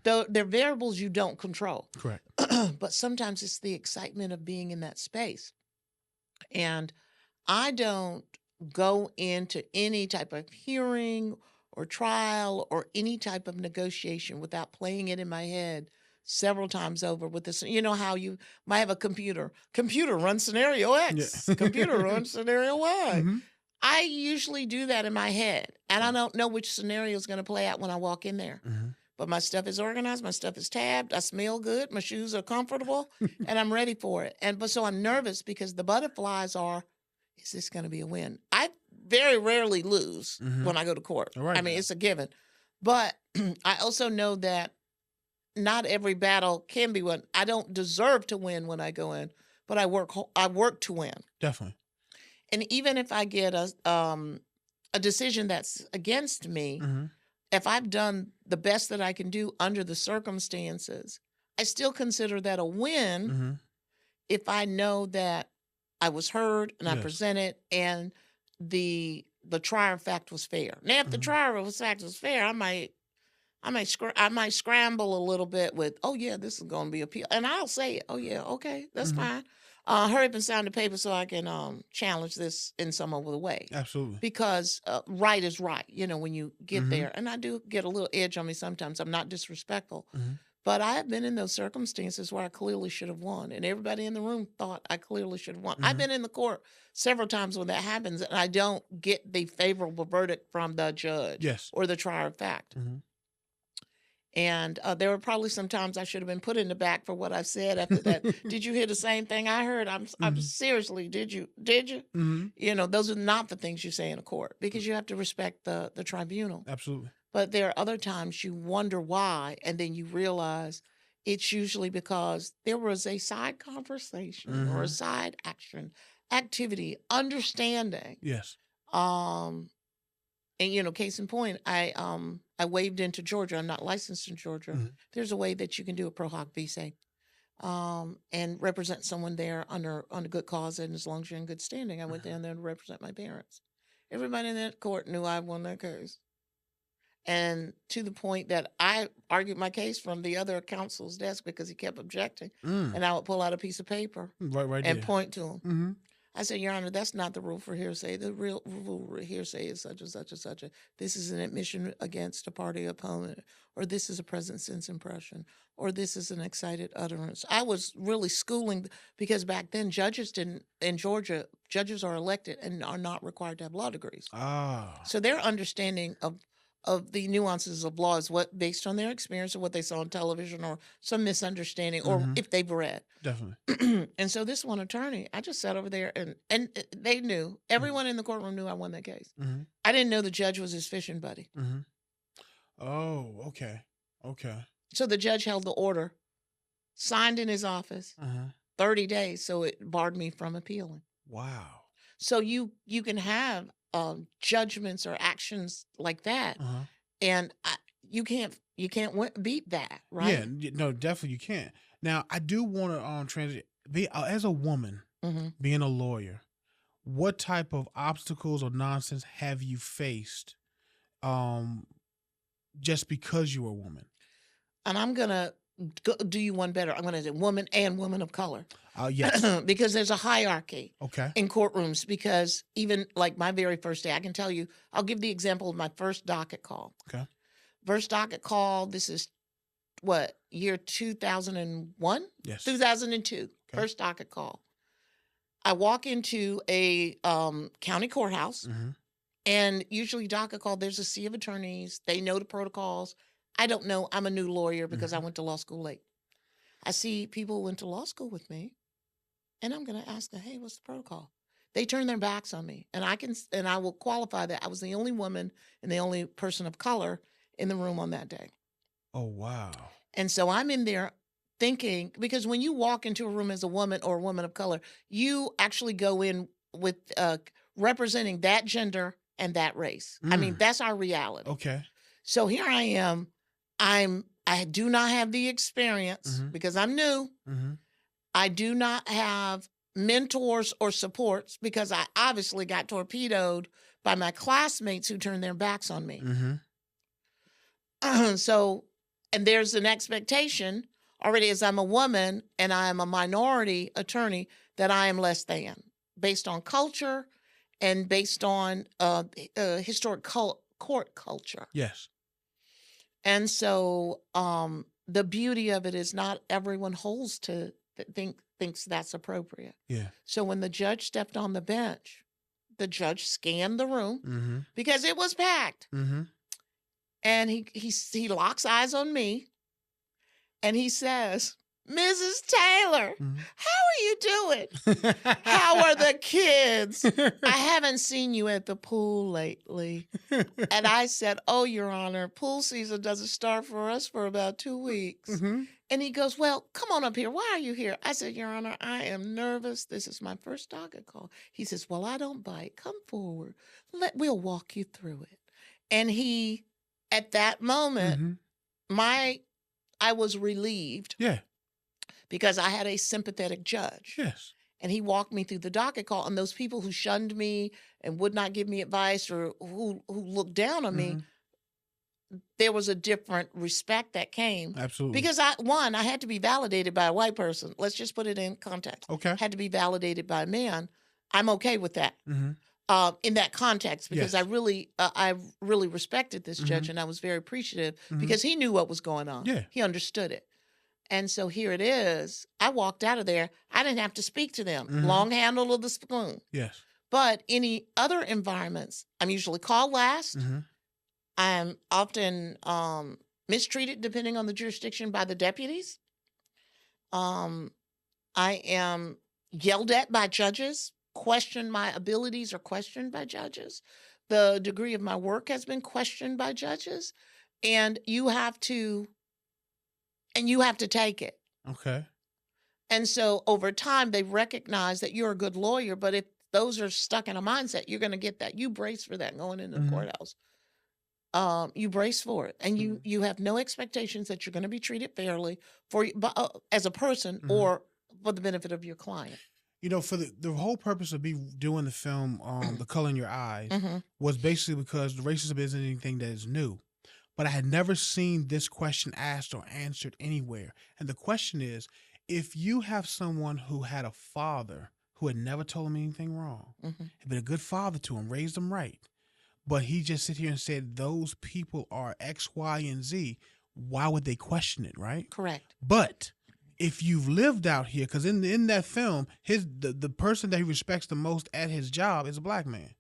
they're variables you don't control. Correct. But sometimes it's the excitement of being in that space. And I don't go into any type of hearing or trial or any type of negotiation without playing it in my head several times over with this. You know how you might have a computer run scenario X, Yeah. computer run scenario Y. Mhm. I usually do that in my head, and I Yeah. don't know which scenario is going to play out when I walk in there. Mhm. But my stuff is organized, my stuff is tabbed, I smell good, my shoes are comfortable, and I'm ready for it. But so I'm nervous because the butterflies are, is this going to be a win? I very rarely lose Mhm. when I go to court. All right I mean, now. it's a given. But I also know that not every battle can be won. I don't deserve to win when I go in, but I work to win. Definitely. And even if I get a decision that's against me, Mhm. if I've done the best that I can do under the circumstances, I still consider that a win Mhm. if I know that I was heard and I Yes. presented and the trier of fact was fair. Now, if the Mhm. trier of fact was fair, I might scramble a little bit with, oh yeah, this is going to be appeal, and I'll say, oh yeah, okay, that's Mhm. fine. Hurry up and sign the paper so I can challenge this in some other way. Absolutely. Because right is right, when you get Mhm. there. And I do get a little edge on me sometimes. I'm not disrespectful. Mhm. But I have been in those circumstances where I clearly should have won. And everybody in the room thought I clearly should have won. I've Mhm. been in the court several times when that happens, and I don't get the favorable verdict from the judge Yes. or the trier of fact. Mhm. And there were probably some times I should have been put in the back for what I said after that. Did you hear the same thing I heard? I'm Mhm. seriously, did you? Did you? Mhm. Those are not the things you say in a court because you have to respect the tribunal. Absolutely. But there are other times you wonder why, and then you realize it's usually because there was a side conversation or a Mhm. side activity, understanding. Yes. Um, and case in point, I waived into Georgia. I'm not licensed in Georgia. Mhm. There's a way that you can do a pro hoc visa, and represent someone there under good cause, and as long as you're in good standing. I went down there to represent my parents. Everybody in that court knew I won that case, and to the point that I argued my case from the other counsel's desk because he kept objecting, Mm. and I would pull out a piece of paper Right and there. point to him. Mhm. I said, Your Honor, that's not the rule for hearsay. The real rule for hearsay is such and such and such. This is an admission against a party opponent, or this is a present sense impression, or this is an excited utterance. I was really schooling because back then in Georgia, judges are elected and are not required to have law degrees. Ah. So their understanding of the nuances of law is what based on their experience or what they saw on television or some misunderstanding or Mhm. if they've read. Definitely. And so this one attorney, I just sat over there and they knew, everyone in the courtroom knew I won that case. Mhm. I didn't know the judge was his fishing buddy. Mhm. Oh, okay. Okay. So the judge held the order, signed in his office, Uh-huh. 30 days, so it barred me from appealing. Wow. So you can have judgments or actions like that, Uh-huh. and you can't beat that, Yeah, right? no, definitely you can't. Now, I do want to transit be as a woman Hmm. being a lawyer. What type of obstacles or nonsense have you faced um just because you're a woman? And I'm gonna do you one better. I'm gonna say woman and woman of color. Yes. Because there's a hierarchy Okay. in courtrooms. Because even like my very first day, I can tell you, I'll give the example of my first docket call. Okay. First docket call, this is year 2001? Yes. 2002, first docket call. I walk into a county courthouse, and usually docket call, there's a sea of attorneys. They know the protocols. I don't know. I'm a new lawyer because I went to law school late. I see people who went to law school with me, and I'm going to ask them, hey, what's the protocol? They turn their backs on me, and I will qualify that I was the only woman and the only person of color in the room on that day. Oh, wow. And so I'm in there thinking, because when you walk into a room as a woman or a woman of color, you actually go in with representing that gender and that race. I mean, that's our reality. Okay. So here I am. I do not have the experience because I'm new. I do not have mentors or supports because I obviously got torpedoed by my classmates who turned their backs on me. So, and there's an expectation already, as I'm a woman and I am a minority attorney, that I am less than based on culture and based on historic court culture. Yes. And so the beauty of it is not everyone holds to thinks that's appropriate. Yeah. So when the judge stepped on the bench, the judge scanned the room because it was packed. And he locks eyes on me and he says, Mrs. Taylor, how are you doing? How are the kids? I haven't seen you at the pool lately. And I said, oh, Your Honor, pool season doesn't start for us for about 2 weeks. And he goes, well, come on up here. Why are you here? I said, Your Honor, I am nervous. This is my first docket call. He says, well, I don't bite. Come forward. We'll walk you through it. And he, at that moment, I was relieved. Yeah. Because I had a sympathetic judge. Yes. And he walked me through the docket call. And those people who shunned me and would not give me advice or who looked down on me, there was a different respect that came. Absolutely. Because I had to be validated by a white person. Let's just put it in context. Okay. Had to be validated by a man. I'm okay with that. In that context, because I really respected this judge, and I was very appreciative because he knew what was going on. Yeah. He understood it. And so here it is. I walked out of there. I didn't have to speak to them. Long handle of the spoon. Yes. But any other environments, I'm usually called last. I'm often mistreated, depending on the jurisdiction, by the deputies. I am yelled at by judges, my abilities are questioned by judges. The degree of my work has been questioned by judges. And you have to take it. Okay. And so over time, they recognize that you're a good lawyer, but if those are stuck in a mindset, you're going to get that. You brace for that going into the courthouse. You brace for it. And you have no expectations that you're going to be treated fairly as a person or for the benefit of your client. You know, for the whole purpose of me doing the film, The Color in Your Eyes, was basically because racism isn't anything that is new. But I had never seen this question asked or answered anywhere. And the question is, if you have someone who had a father who had never told him anything wrong, had been a good father to him, raised him right, but he just sit here and said those people are X, Y, and Z, why would they question it, right? Correct. But if you've lived out here, because in that film, the person that he respects the most at his job is a black man.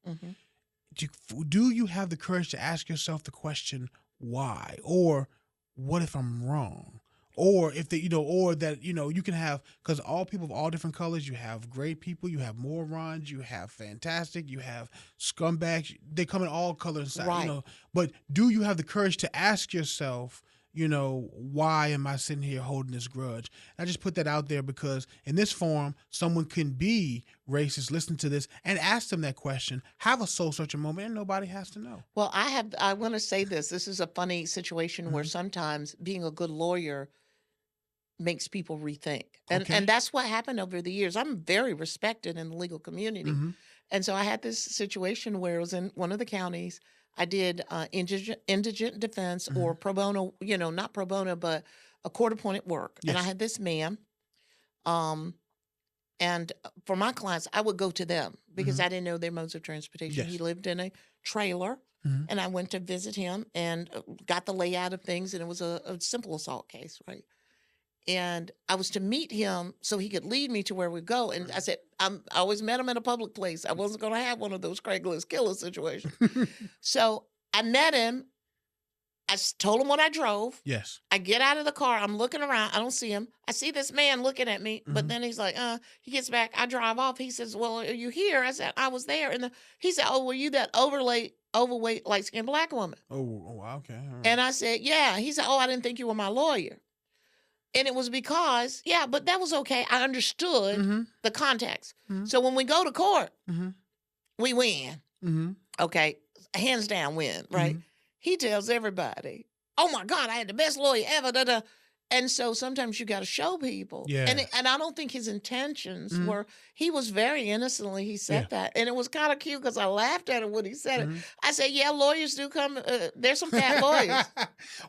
Do you have the courage to ask yourself the question, why? Or what if I'm wrong? Or if they, or that, you can have, because all people of all different colors, you have great people, you have morons, you have fantastic, you have scumbags. They come in all colors, right. But do you have the courage to ask yourself, why am I sitting here holding this grudge? And I just put that out there because in this forum, someone can be racist, listen to this, and ask them that question, have a soul-searching moment, and nobody has to know. Well, I want to say this. This is a funny situation where sometimes being a good lawyer makes people rethink. And that's what happened over the years. I'm very respected in the legal community. And so I had this situation where it was in one of the counties. I did indigent defense or pro bono, not pro bono, but a court-appointed work. Yes. And I had this man, and for my clients, I would go to them because I didn't know their modes of transportation. Yes. He lived in a trailer and I went to visit him and got the layout of things, and it was a simple assault case, right? And I was to meet him so he could lead me to where we go. And I said, I always met him in a public place. I wasn't going to have one of those Craigslist killer situations. So I met him. I told him what I drove. Yes. I get out of the car. I'm looking around. I don't see him. I see this man looking at me, but then he's like, he gets back. I drive off. He says, well, are you here? I said, I was there. And he said, oh, were you that overweight, light-skinned black woman? Oh, wow. Okay. All right. And I said, yeah. He said, oh, I didn't think you were my lawyer. And it was because, but that was okay. I understood the context. So when we go to court, we win. Okay. Hands down win, right? He tells everybody, oh my God, I had the best lawyer ever. Da, da. And so sometimes you got to show people. Yeah. And I don't think his intentions were, he was very innocently, he said that. And it was kind of cute because I laughed at him when he said it. I said, yeah, lawyers do come, there's some fat lawyers.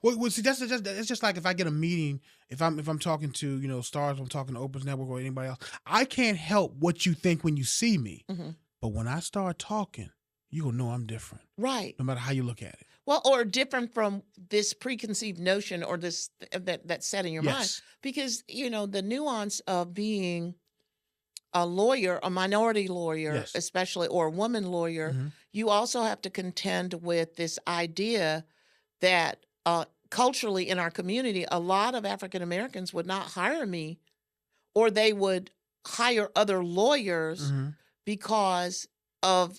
Well, see, that's just like if I get a meeting, if I'm talking to, stars, I'm talking to Oprah's Network or anybody else, I can't help what you think when you see me. But when I start talking, you're going to know I'm different. Right. No matter how you look at it. Well, or different from this preconceived notion or this that's set in your mind. Because, the nuance of being a lawyer, a minority lawyer, especially, or a woman lawyer, you also have to contend with this idea that culturally in our community, a lot of African Americans would not hire me, or they would hire other lawyers because of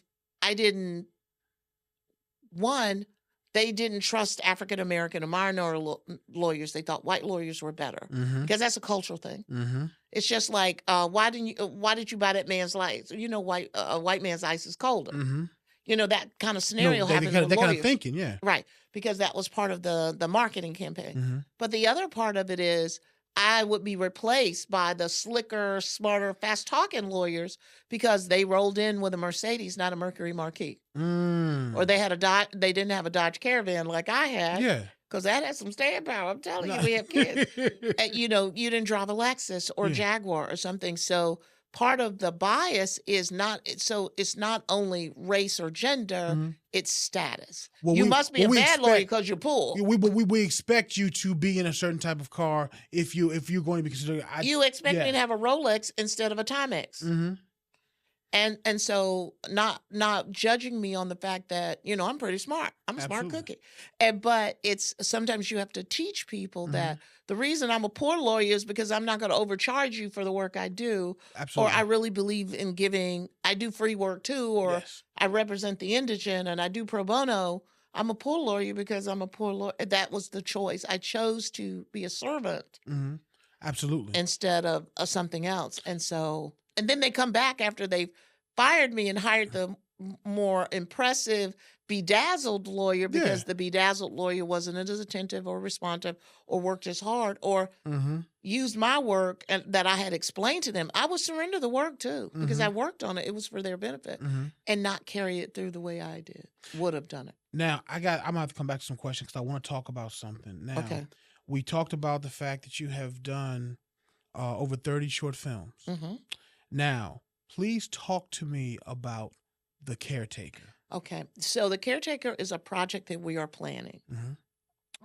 they didn't trust African American or minority lawyers. They thought white lawyers were better because that's a cultural thing. It's just like, why did you buy that man's lights? A white man's ice is colder. That kind of scenario happens with lawyers. That kind of thinking, yeah. Right, because that was part of the marketing campaign. But the other part of it is I would be replaced by the slicker, smarter, fast-talking lawyers because they rolled in with a Mercedes, not a Mercury Marquis. Or they didn't have a Dodge Caravan like I had. Yeah. Because that had some staying power. I'm telling you, we have kids. You didn't drive a Lexus or Jaguar or something. So part of the bias is it's not only race or gender, it's status. Well, you must be a bad lawyer because you're poor. We expect you to be in a certain type of car if you're going to be considered. You expect me to have a Rolex instead of a Timex. And so not judging me on the fact that, I'm pretty smart. I'm a smart cookie. But it's sometimes you have to teach people that the reason I'm a poor lawyer is because I'm not going to overcharge you for the work I do. Absolutely. Or I really believe in giving, I do free work too, or I represent the indigent and I do pro bono. I'm a poor lawyer because I'm a poor lawyer. That was the choice. I chose to be a servant. Absolutely. Instead of something else. And then they come back after they've fired me and hired the more impressive, bedazzled lawyer because the bedazzled lawyer wasn't as attentive or responsive or worked as hard or used my work that I had explained to them. I would surrender the work too because I worked on it. It was for their benefit and not carry it through the way I would have done it. Now, I'm going to have to come back to some questions because I want to talk about something. Now, we talked about the fact that you have done over 30 short films. Now, please talk to me about The Caretaker. Okay. So The Caretaker is a project that we are planning.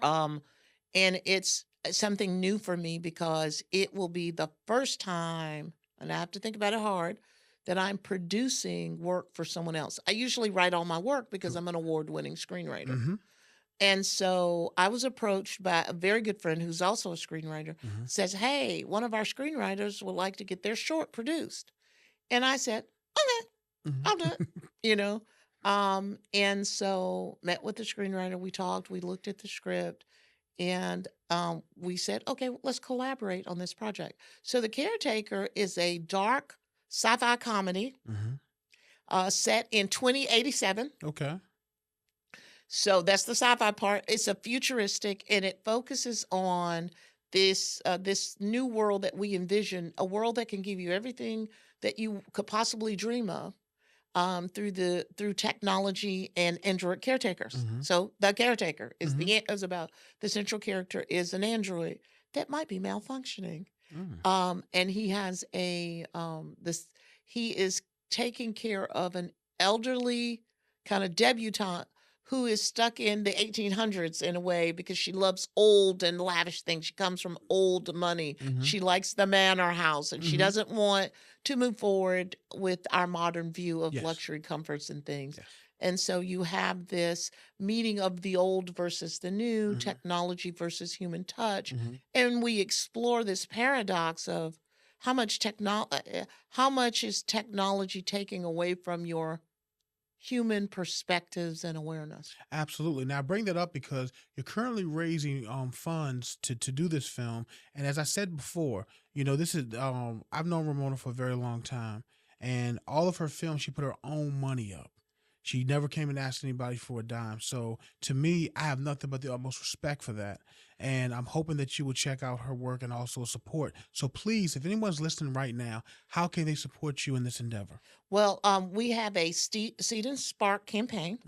And it's something new for me because it will be the first time, and I have to think about it hard, that I'm producing work for someone else. I usually write all my work because I'm an award-winning screenwriter. And so I was approached by a very good friend who's also a screenwriter, says, hey, one of our screenwriters would like to get their short produced. And I said, okay, I'll do it, And so met with the screenwriter, we talked, we looked at the script, and we said, okay, let's collaborate on this project. So The Caretaker is a dark sci-fi comedy set in 2087. Okay. So that's the sci-fi part. It's a futuristic, and it focuses on this new world that we envision, a world that can give you everything that you could possibly dream of through technology and android caretakers. So The Caretaker is about the central character is an android that might be malfunctioning, and he has he is taking care of an elderly kind of debutante who is stuck in the 1800s in a way because she loves old and lavish things. She comes from old money. She likes the manor house, and she doesn't want to move forward with our modern view of Yes. luxury comforts and things. Yes. And so you have this meeting of the old versus the new, technology versus human touch. And we explore this paradox of how much is technology taking away from your human perspectives and awareness. Absolutely. Now I bring that up because you're currently raising funds to do this film, and as I said before, this is I've known Ramona for a very long time, and all of her films she put her own money up. She never came and asked anybody for a dime. So to me, I have nothing but the utmost respect for that. And I'm hoping that you will check out her work and also support. So please, if anyone's listening right now, how can they support you in this endeavor? Well, we have a Seed and Spark campaign.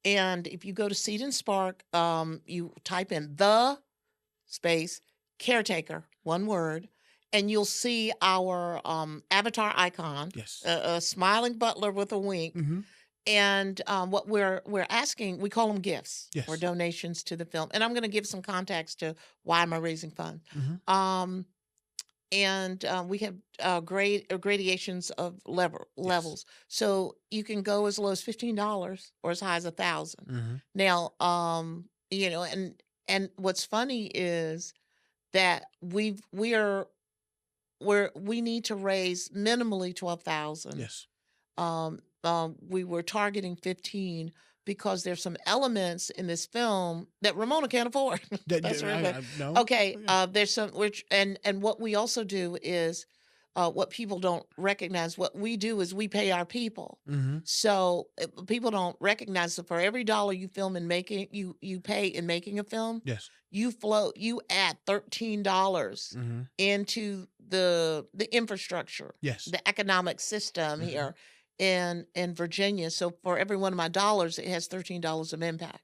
And if you go to Seed and Spark, you type in the space caretaker, one word, and you'll see our avatar icon, Yes. a smiling butler with a wink. And what we're asking, we call them gifts or Yes. donations to the film. And I'm going to give some context to why am I raising funds. And we have gradations of levels. So you can go as low as $15 or as high as $1,000. Now, and what's funny is that we need to raise minimally 12,000. Yes. We were targeting 15 because there's some elements in this film that Ramona can't afford. That's right. No. Okay. There's some and what we also do is what people don't recognize. What we do is we pay our people. So people don't recognize that for every dollar you film in making you pay in making a film. Yes. You add $13 into the infrastructure. Yes. The economic system here in Virginia. So for every one of my dollars, it has $13 of impact.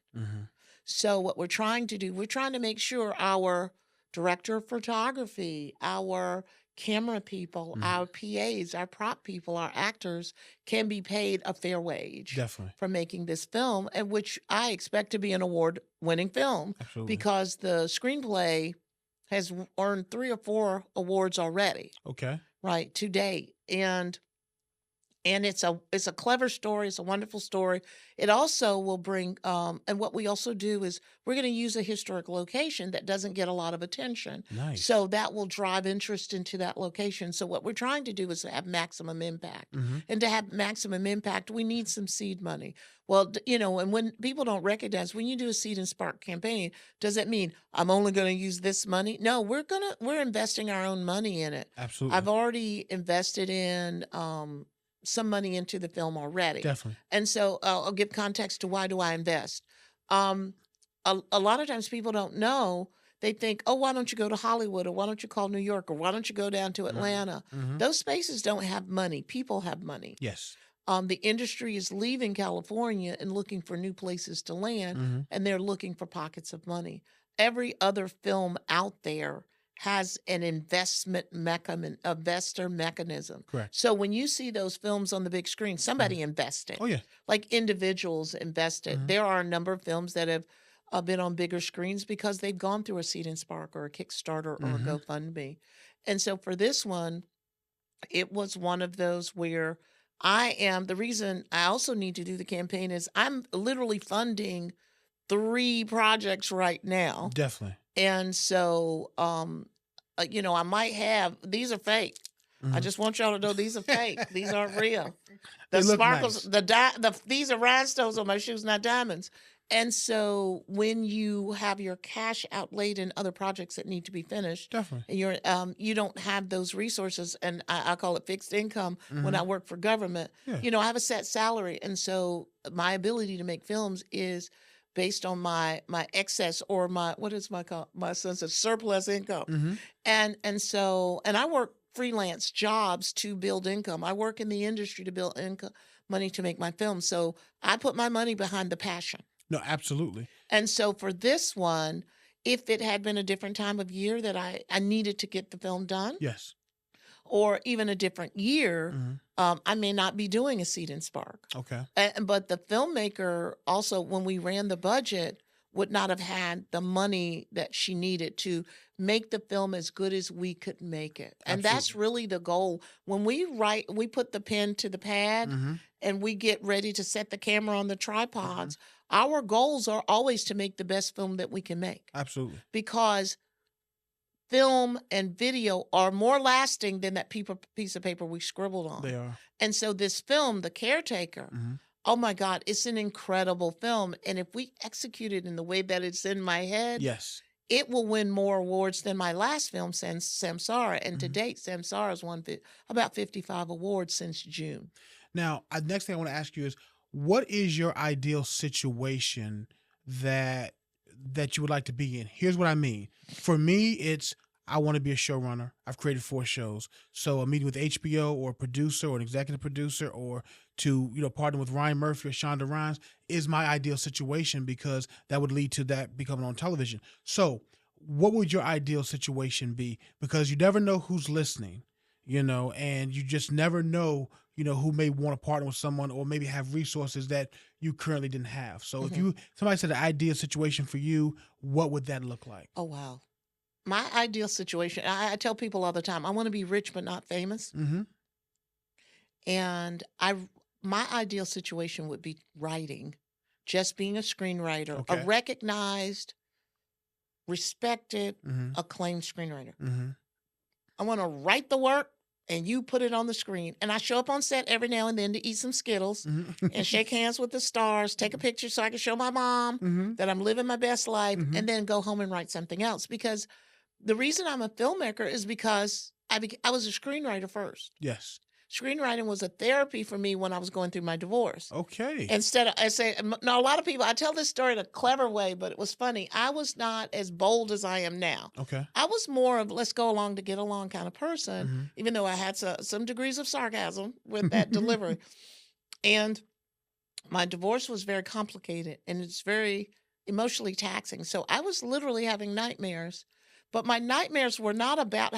So what we're trying to do, we're trying to make sure our director of photography, our camera people, our PAs, our prop people, our actors can be paid a fair wage. Definitely. For making this film, and which I expect to be an award-winning film. Absolutely. Because the screenplay has earned 3 or 4 awards already. Okay. Right, to date. And it's a clever story. It's a wonderful story. It also will bring, and what we also do is we're going to use a historic location that doesn't get a lot of attention. Nice. So that will drive interest into that location. So what we're trying to do is have maximum impact. And to have maximum impact, we need some seed money. Well, and when people don't recognize, when you do a Seed and Spark campaign, does that mean I'm only going to use this money? No, we're investing our own money in it. Absolutely. I've already invested in, some money into the film already. Definitely. And so I'll give context to why do I invest. A lot of times people don't know. They think, oh, why don't you go to Hollywood, or why don't you call New York, or why don't you go down to Atlanta? Those spaces don't have money. People have money. Yes. The industry is leaving California and looking for new places to land, and they're looking for pockets of money. Every other film out there has an investor mechanism. Correct. So when you see those films on the big screen, somebody invested. Oh yeah. Like individuals invested. There are a number of films that have been on bigger screens because they've gone through a Seed and Spark or a Kickstarter or a GoFundMe. And so for this one, it was one of those where the reason I also need to do the campaign is I'm literally funding 3 projects right now. Definitely. And so, I might have, these are fake. I just want y'all to know these are fake. These aren't real. The They look sparkles, nice. these are rhinestones on my shoes, not diamonds. And so when you have your cash outlaid in other projects that need to be finished, Definitely. and you don't have those resources, and I call it fixed income when I work for government. Yeah. I have a set salary, and so my ability to make films is based on my excess or my sense of surplus income. And I work freelance jobs to build income. I work in the industry to build income money to make my film. So I put my money behind the passion. No, absolutely. And so for this one, if it had been a different time of year that I needed to get the film done, Yes. or even a different year, I may not be doing a Seed and Spark. Okay. But the filmmaker also, when we ran the budget, would not have had the money that she needed to make the film as good as we could make it. And that's Absolutely. really the goal. When we write, we put the pen to the pad Mm-hmm. and we get ready to set the camera on the tripods. Our goals are always to make the best film that we can make, Absolutely. because film and video are more lasting than that piece of paper we scribbled on. They are. And so this film, The Caretaker, oh my God, it's an incredible film. And if we execute it in the way that it's in my head, Yes. it will win more awards than my last film, Samsara. And to date, Samsara has won about 55 awards since June. Now, next thing I want to ask you is, what is your ideal situation that you would like to be in? Here's what I mean. For me, it's I want to be a showrunner. I've created 4 shows. So a meeting with HBO or a producer or an executive producer, or to, partner with Ryan Murphy or Shonda Rhimes, is my ideal situation, because that would lead to that becoming on television. So what would your ideal situation be? Because you never know who's listening, and you just never know, who may want to partner with someone or maybe have resources that you currently didn't have. So if somebody said the ideal situation for you, what would that look like? Oh, wow. My ideal situation, I tell people all the time, I want to be rich but not famous. And my ideal situation would be writing, just being a screenwriter, a recognized, respected, acclaimed screenwriter. I want to write the work and you put it on the screen. And I show up on set every now and then to eat some Skittles and shake hands with the stars, take a picture so I can show my mom that I'm living my best life, and then go home and write something else. Because the reason I'm a filmmaker is because I was a screenwriter first. Yes. Screenwriting was a therapy for me when I was going through my divorce. Okay. Instead of, now a lot of people, I tell this story in a clever way, but it was funny. I was not as bold as I am now. Okay. I was more of let's go along to get along kind of person, even though I had some degrees of sarcasm with that delivery. And my divorce was very complicated and it's very emotionally taxing. So I was literally having nightmares, but my nightmares were not about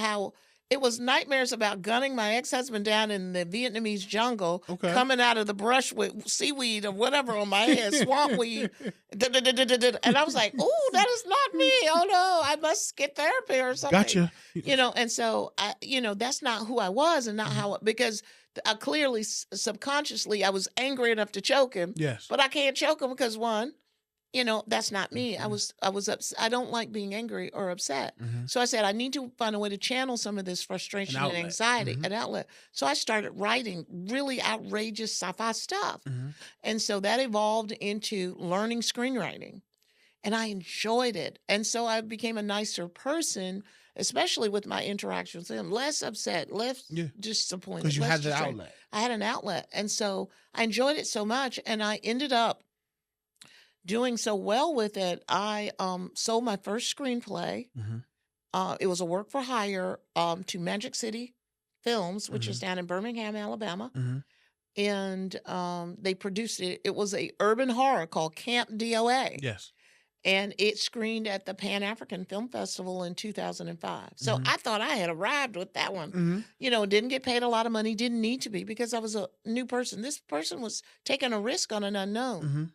it was nightmares about gunning my ex-husband down in the Vietnamese jungle, coming out of the brush with seaweed or whatever on my head, swamp weed. And I was like, oh, that is not me. Oh, no, I must get therapy or something. Gotcha. And so, that's not who I was and not how, because I clearly, subconsciously, I was angry enough to choke him. Yes. But I can't choke him because, one, that's not me. I was upset. I don't like being angry or upset. So I said, I need to find a way to channel some of this frustration and anxiety, an outlet. So I started writing really outrageous sci-fi stuff. And so that evolved into learning screenwriting. And I enjoyed it. And so I became a nicer person, especially with my interactions with him. Less upset, less disappointed. Because you less had that frustrated. outlet. I had an outlet. And so I enjoyed it so much. And I ended up doing so well with it, I sold my first screenplay. It was a work for hire to Magic City Films, which is down in Birmingham, Alabama. And they produced it. It was a urban horror called Camp DOA. Yes. And it screened at the Pan-African Film Festival in 2005. So I thought I had arrived with that one. Didn't get paid a lot of money, didn't need to be, because I was a new person. This person was taking a risk on an unknown.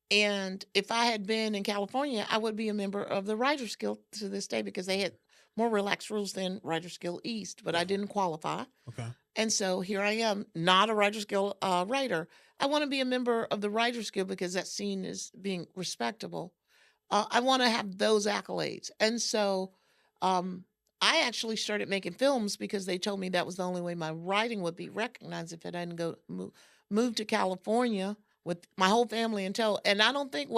And if I had been in California, I would be a member of the Writers Guild to this day, because they had more relaxed rules than Writers Guild East, but I didn't qualify. Okay. And so here I am, not a Writers Guild writer. I want to be a member of the Writers Guild because that's seen as being respectable. I want to have those accolades. And so I actually started making films because they told me that was the only way my writing would be recognized if I didn't move to California with my whole family and I don't think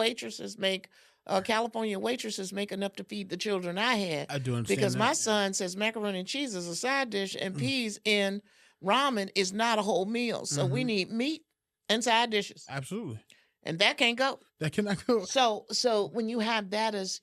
California waitresses make enough to feed the children I had. I do understand because that. my son says macaroni and cheese is a side dish and peas in ramen is not a whole meal. So we need meat and side dishes. Absolutely. And that can't go. That cannot go. So when you have that as,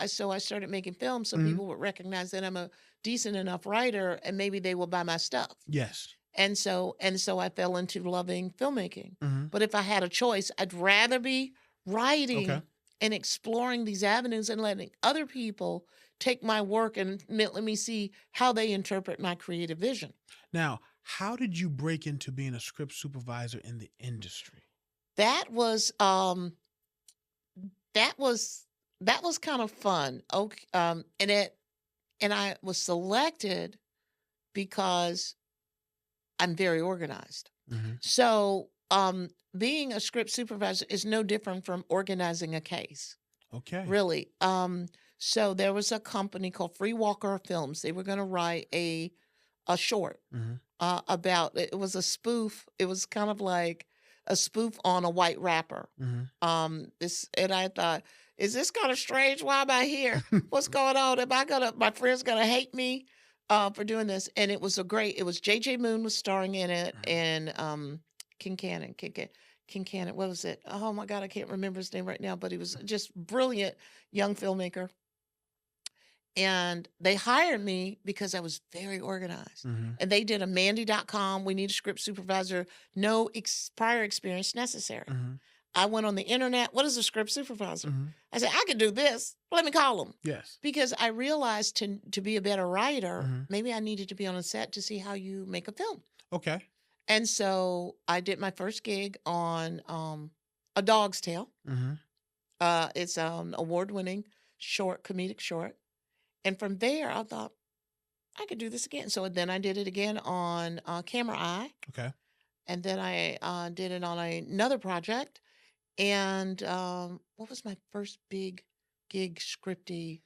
so I started making films so people would recognize that I'm a decent enough writer and maybe they will buy my stuff. Yes. And so I fell into loving filmmaking. But if I had a choice, I'd rather be writing and exploring these avenues and letting other people take my work and let me see how they interpret my creative vision. Now, How did you break into being a script supervisor in the industry? That was that was kind of fun. Okay, and I was selected because I'm very organized. Mm-hmm. So, being a script supervisor is no different from organizing a case, Okay. really. So there was a company called Free Walker Films. They were going to write a short Mm-hmm. about it. Was a spoof. It was kind of like a spoof on a white rapper. Mm-hmm. And I thought, is this kind of strange? Why am I here? What's going on? My friends gonna hate me for doing this? And it was it was JJ Moon was starring in it, and King Cannon, what was it? Oh my God, I can't remember his name right now, but he was just brilliant young filmmaker. And they hired me because I was very organized. Mm-hmm. And they did a Mandy.com. We need a script supervisor. No prior experience necessary. Mm-hmm. I went on the internet. What is a script supervisor? Mm-hmm. I said, I can do this. Let me call them. Yes. Because I realized to be a better writer, Mm-hmm. maybe I needed to be on a set to see how you make a film. Okay. And so I did my first gig on A Dog's Tale. Mm-hmm. It's an award-winning comedic short. And from there, I thought, I could do this again. So then I did it again on Camera Eye. Okay. And then I did it on another project. And what was my first big gig scripty?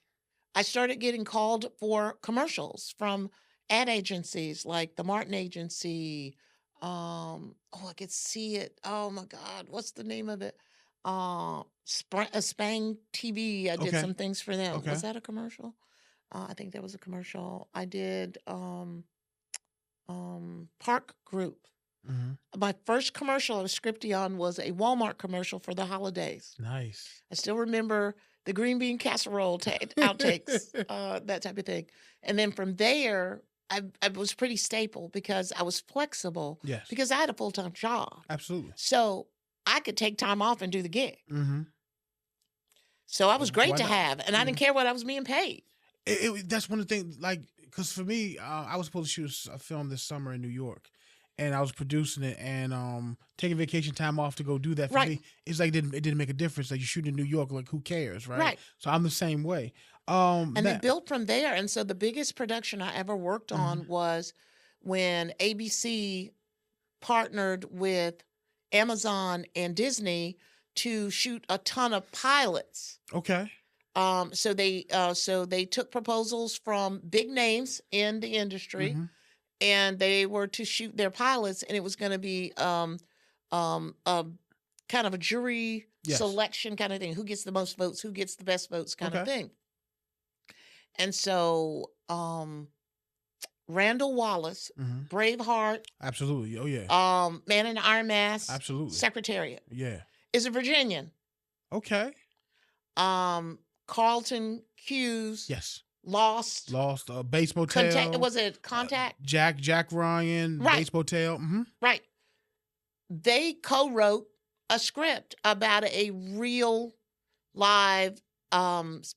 I started getting called for commercials from ad agencies like the Martin Agency. I could see it. Oh my God, what's the name of it? Spang TV. I did Okay. some things for them. Okay. Was that a commercial? I think that was a commercial. I did Park Group. Mm-hmm. My first commercial I was scripting on was a Walmart commercial for the holidays. Nice. I still remember the green bean casserole outtakes, that type of thing. And then from there, I was pretty staple because I was flexible. Yes. Because I had a full-time job. Absolutely. So I could take time off and do the gig. Mm-hmm. So I was great Why to not? have, and I didn't care what I was being paid. That's one of the things, like, because for me, I was supposed to shoot a film this summer in New York, and I was producing it, and taking vacation time off to go do that for Right. me, it's like it didn't make a difference. Like, you shoot in New York, like, who cares, right? Right. So I'm the same way. And they built from there. And so the biggest production I ever worked on was when ABC partnered with Amazon and Disney to shoot a ton of pilots. Okay. So they took proposals from big names in the industry, and they were to shoot their pilots, and it was going to be kind of a jury Yes. selection kind of thing. Who gets the most votes? Who gets the best votes? Kind of Okay. thing. And so Randall Wallace, Braveheart, Absolutely. Oh yeah. Man in the Iron Mask, Absolutely. Secretariat, Yeah. is a Virginian. Okay. Carlton Hughes, Yes. Lost. Bates Motel. Was it Contact? Jack Ryan. Right. Bates Motel. Right. They co-wrote a script about a real live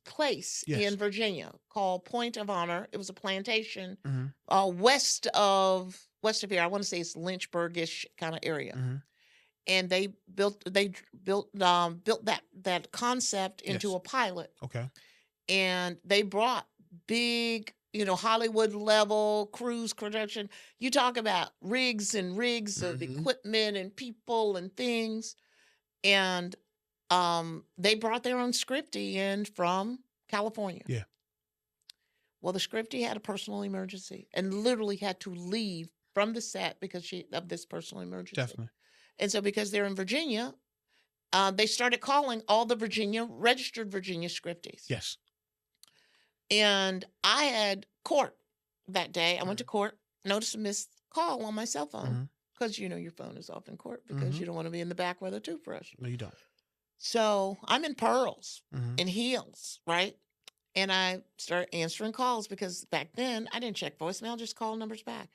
place Yes. in Virginia called Point of Honor. It was a plantation Mm-hmm. west of here. I want to say it's Lynchburg-ish kind of area. Mm-hmm. And they built that concept into Yes. a pilot. Okay. And they brought big, Hollywood level cruise production. You talk about rigs and rigs of equipment and people and things. And they brought their own scriptie in from California. Yeah. Well, the scriptie had a personal emergency and literally had to leave from the set because of this personal emergency. Definitely. And so because they're in Virginia, they started calling all the registered Virginia scripties. Yes. And I had court that day. I went to court, noticed a missed call on my cell phone because, your phone is off in court because you don't want to be in the back with a toothbrush. No, you don't. So I'm in pearls and heels, right? And I started answering calls because back then I didn't check voicemail, just call numbers back.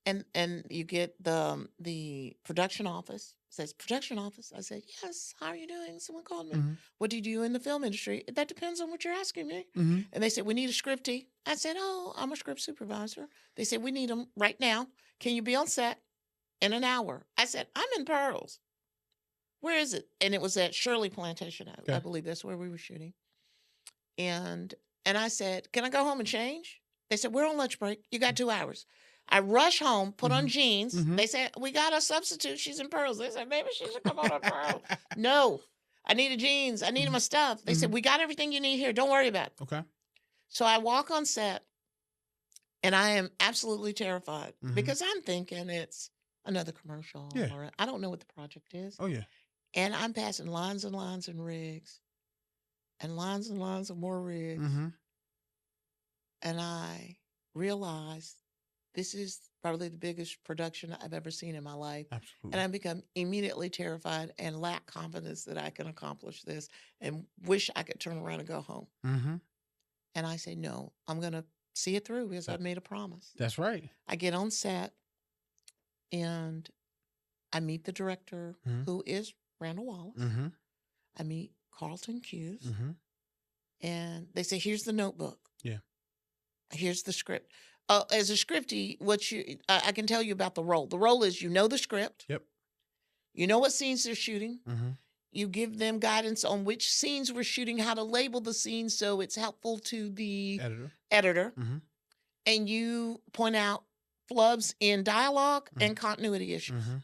and you get the production office. It says production office. I said, yes. How are you doing? Someone called me. Mm-hmm. What do you do in the film industry? That depends on what you're asking me. Mm-hmm. And they said, we need a scriptie. I said, oh, I'm a script supervisor. They said, we need them right now. Can you be on set in an hour? I said, I'm in Pearls. Where is it? And it was at Shirley Plantation. I believe that's where we were shooting. And I said, can I go home and change? They said, we're on lunch break. You got 2 hours. I rush home, put on jeans. Mm-hmm. They said, we got a substitute. She's in Pearls. They said, maybe she should come on in Pearls. No, I needed jeans. I needed my stuff. They said, we got everything you need here. Don't worry about it. Okay. So I walk on set, and I am absolutely terrified because I'm thinking it's another commercial. Yeah. Or I don't know what the project is. Oh, yeah. And I'm passing lines and lines and rigs and lines of more rigs. Mm-hmm. And I realized this is probably the biggest production I've ever seen in my life. Absolutely. And I become immediately terrified and lack confidence that I can accomplish this and wish I could turn around and go home. Mm-hmm. And I say, no, I'm going to see it through because I've made a promise. That's right. I get on set and I meet the director, who is Randall Wallace. Mm-hmm. I meet Carlton Hughes. Mm-hmm. And they say, here's the notebook. Yeah. Here's the script. As a scriptie, I can tell you about the role. The role is, you know the script. Yep. You know what scenes they're shooting. Mm-hmm. You give them guidance on which scenes we're shooting, how to label the scenes so it's helpful to the editor. Mm-hmm. And you point out flubs in dialogue and continuity issues. Mm-hmm.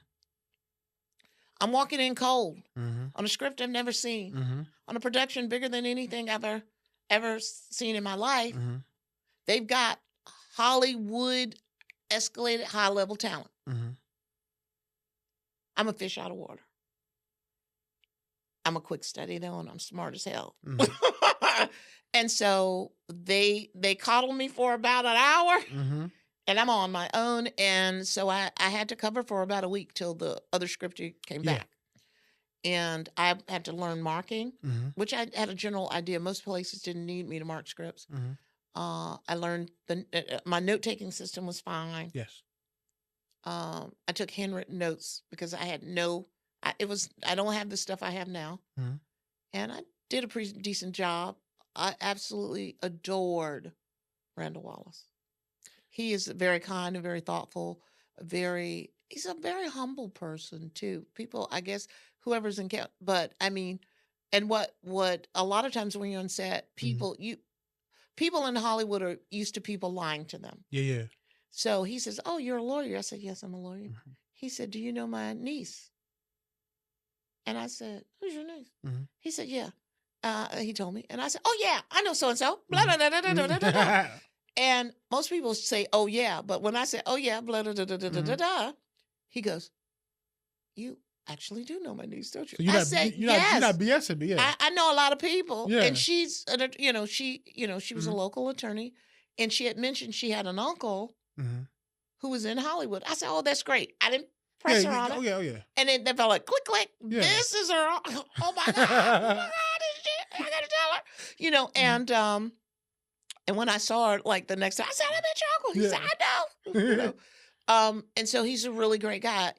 I'm walking in cold Mm-hmm. on a script I've never seen, Mm-hmm. on a production bigger than anything I've ever seen in my life. Mm-hmm. They've got Hollywood escalated high-level talent. Mm-hmm. I'm a fish out of water. I'm a quick study, though, and I'm smart as hell. Mm-hmm. And so they coddled me for about an hour, Mm-hmm. and I'm on my own. And so I had to cover for about a week till the other scriptie came back. And I had to learn marking, which I had a general idea. Most places didn't need me to mark scripts. Mm-hmm. I learned my note-taking system was fine. Yes. I took handwritten notes because I had I don't have the stuff I have now. Mhm. And I did a pretty decent job. I absolutely adored Randall Wallace. He is very kind and very thoughtful, he's a very humble person too. People, I guess, whoever's in camp, but I mean, and what a lot of times when you're on set, people in Hollywood are used to people lying to them. Yeah. So he says, oh, you're a lawyer. I said, yes, I'm a lawyer. Mm-hmm. He said, do you know my niece? And I said, who's your niece? Mm-hmm. He said, yeah. He told me. And I said, oh, yeah, I know so-and-so. Blah, blah, blah, blah, blah, blah, blah. And most people say, oh, yeah. But when I say, oh, yeah, blah, blah, blah, blah, blah, blah, blah, he goes, you actually do know my niece, don't you? So I said, you're yes. not BSing me. Yeah. I know a lot of people. Yeah. And she's, she was a local attorney. And she had mentioned she had an uncle who was in Hollywood. I said, oh, that's great. I didn't press her on it. Oh, yeah. And then they felt like, click, click. Yeah. This is her. Oh, my God. Oh, my God. I got to tell her. And when I saw her, like, the next time, I said, I met your uncle. He said, I know. And so he's a really great guy,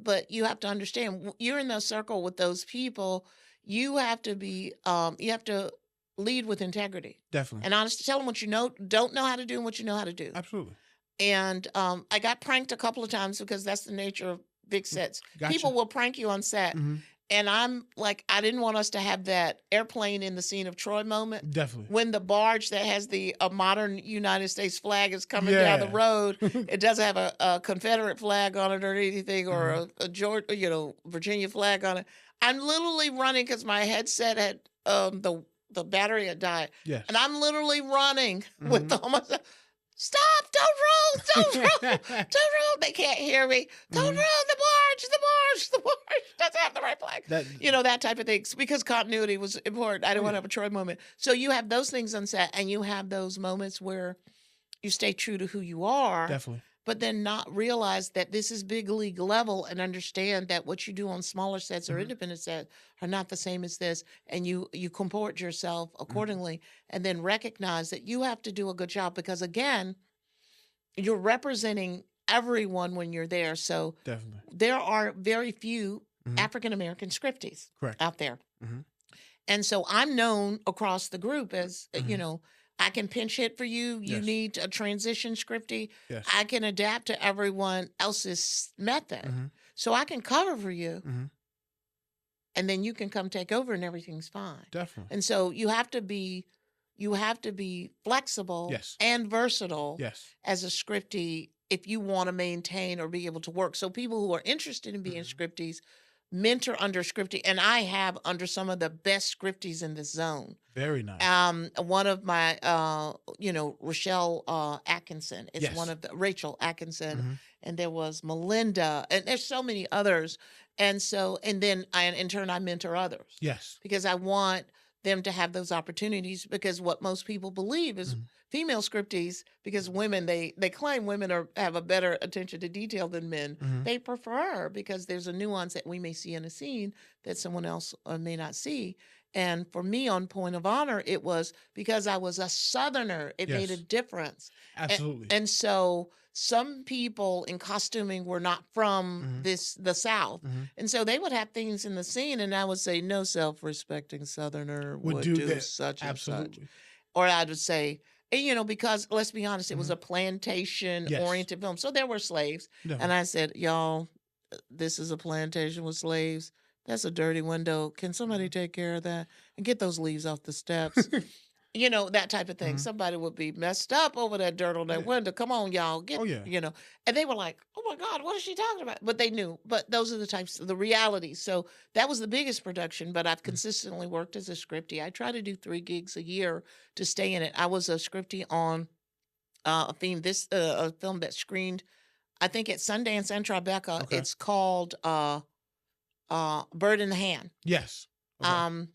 but you have to understand, you're in the circle with those people. You have to be, you have to lead with integrity. Definitely. And honestly, tell them what you don't know how to do and what you know how to do. Absolutely. And I got pranked a couple of times because that's the nature of big sets. Gotcha. People will prank you on set. Mm-hmm. And I'm like, I didn't want us to have that airplane in the scene of Troy moment. Definitely. When the barge that has a modern United States flag is coming down the road, it doesn't have a Confederate flag on it or anything, or a Georgia, Virginia flag on it. I'm literally running because my headset had the battery had died. Yes. And I'm literally running with almost. Stop! Don't roll! Don't roll! They can't hear me. Don't roll! The barge doesn't have the right flag. That type of thing. Because continuity was important. I didn't want to have a Troy moment. So you have those things on set, and you have those moments where you stay true to who you are. Definitely. But then not realize that this is big league level, and understand that what you do on smaller sets or independent sets are not the same as this, and you comport yourself accordingly, and then recognize that you have to do a good job because, again, you're representing everyone when you're there. So Definitely. there are very few Mhm. African American scripties Correct. out there. Mhm. And so I'm known across the group as, Mhm. I can pinch hit for you. You Yes. need a transition scripty. Yes. I can adapt to everyone else's method. Mhm. So I can cover for you, Mhm. and then you can come take over and everything's fine. Definitely. And so you have to be flexible Yes. and versatile Yes. as a scriptie if you want to maintain or be able to work. So people who are interested in being Mhm. scripties mentor under scriptie, and I have under some of the best scripties in the zone. Very nice. One of my, Rochelle Atkinson. It's one Yes. of the Rachel Atkinson, Mhm. and there was Melinda, and there's so many others. And so, and then in turn, I mentor others Yes. because I want them to have those opportunities. Because what most people believe is Mhm. female scripties, because women they claim women have a better attention to detail than men. Mhm. They prefer because there's a nuance that we may see in a scene that someone else may not see. And for me, on Point of Honor, it was because I was a Southerner. It made a Yes. difference. Absolutely. And so some people in costuming were not from Mhm. the South. Mhm. And so they would have things in the scene, and I would say, no self-respecting Southerner Would would do do that. such and such. Absolutely. Or I would say, and, because let's be honest, it was Mhm. a plantation Yes. oriented film. So there were slaves. And Definitely. I said, y'all, this is a plantation with slaves. That's a dirty window. Can somebody Mhm. take care of that and get those leaves off the steps? That type of thing. Mhm. Somebody would be messed up over that dirt on that Yeah. window. Come on, y'all, Oh yeah. And they were like, oh my God, what is she talking about? But they knew. But those are the realities. So that was the biggest production, but I've Mhm. consistently worked as a scriptie. I try to do 3 gigs a year to stay in it. I was a scriptie on a film that screened, I think, at Sundance and Tribeca. Okay. It's called Bird in the Hand. Yes. Okay.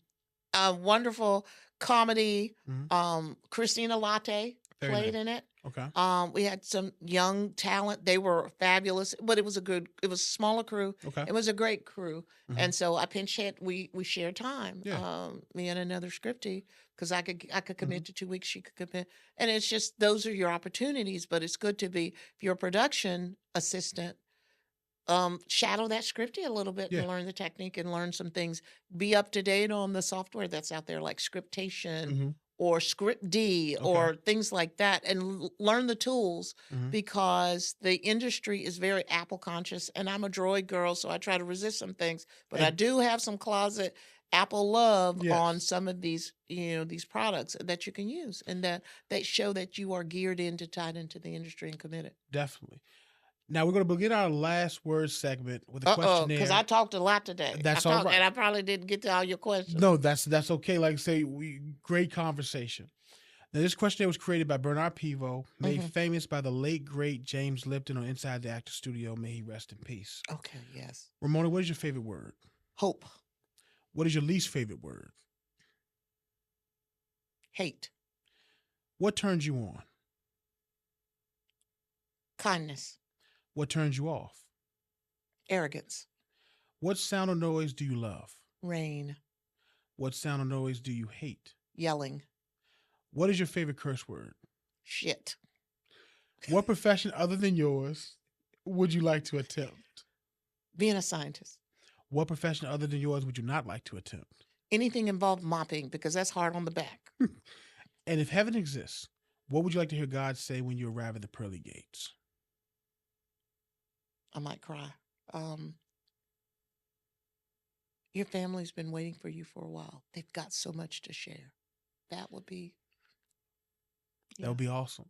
A wonderful comedy. Mhm. Christina Latte Very played nice. in it. Okay. We had some young talent. They were fabulous, but it was a smaller crew. Okay. It was a great crew. Mhm. And so I pinch hit. We shared time. Yeah. Me and another scriptie, because I could commit Mhm. to 2 weeks. She could commit, and it's just those are your opportunities. But it's good to be, if you're a production assistant, shadow that scriptie a little bit Yeah. and learn the technique and learn some things. Be up to date on the software that's out there, like Scriptation Mhm. or Script D Okay. or things like that, and learn the tools, Mhm. because the industry is very Apple conscious. And I'm a Droid girl, so I try to resist some things, but I And do have some closet Apple love on yes. some of these, these products that you can use, and that show that you are geared into, tied into the industry and committed. Definitely. Now we're going to begin our last word segment with a Because questionnaire. I talked a lot today. That's all And right. I probably didn't get to all your questions. No, that's okay. Like I say, great conversation. Now, this questionnaire was created by Bernard Pivot, made famous by the late great James Lipton on Inside the Actor Studio. May he rest in peace. Okay, yes. Ramona, what is your favorite word? Hope. What is your least favorite word? Hate. What turns you on? Kindness. What turns you off? Arrogance. What sound or noise do you love? Rain. What sound or noise do you hate? Yelling. What is your favorite curse word? Shit. What profession other than yours would you like to attempt? Being a scientist. What profession other than yours would you not like to attempt? Anything involved mopping, because that's hard on the back. And if heaven exists, what would you like to hear God say when you arrive at the pearly gates? I might cry. Your family's been waiting for you for a while. They've got so much to share. That would be. Yeah. That would be awesome.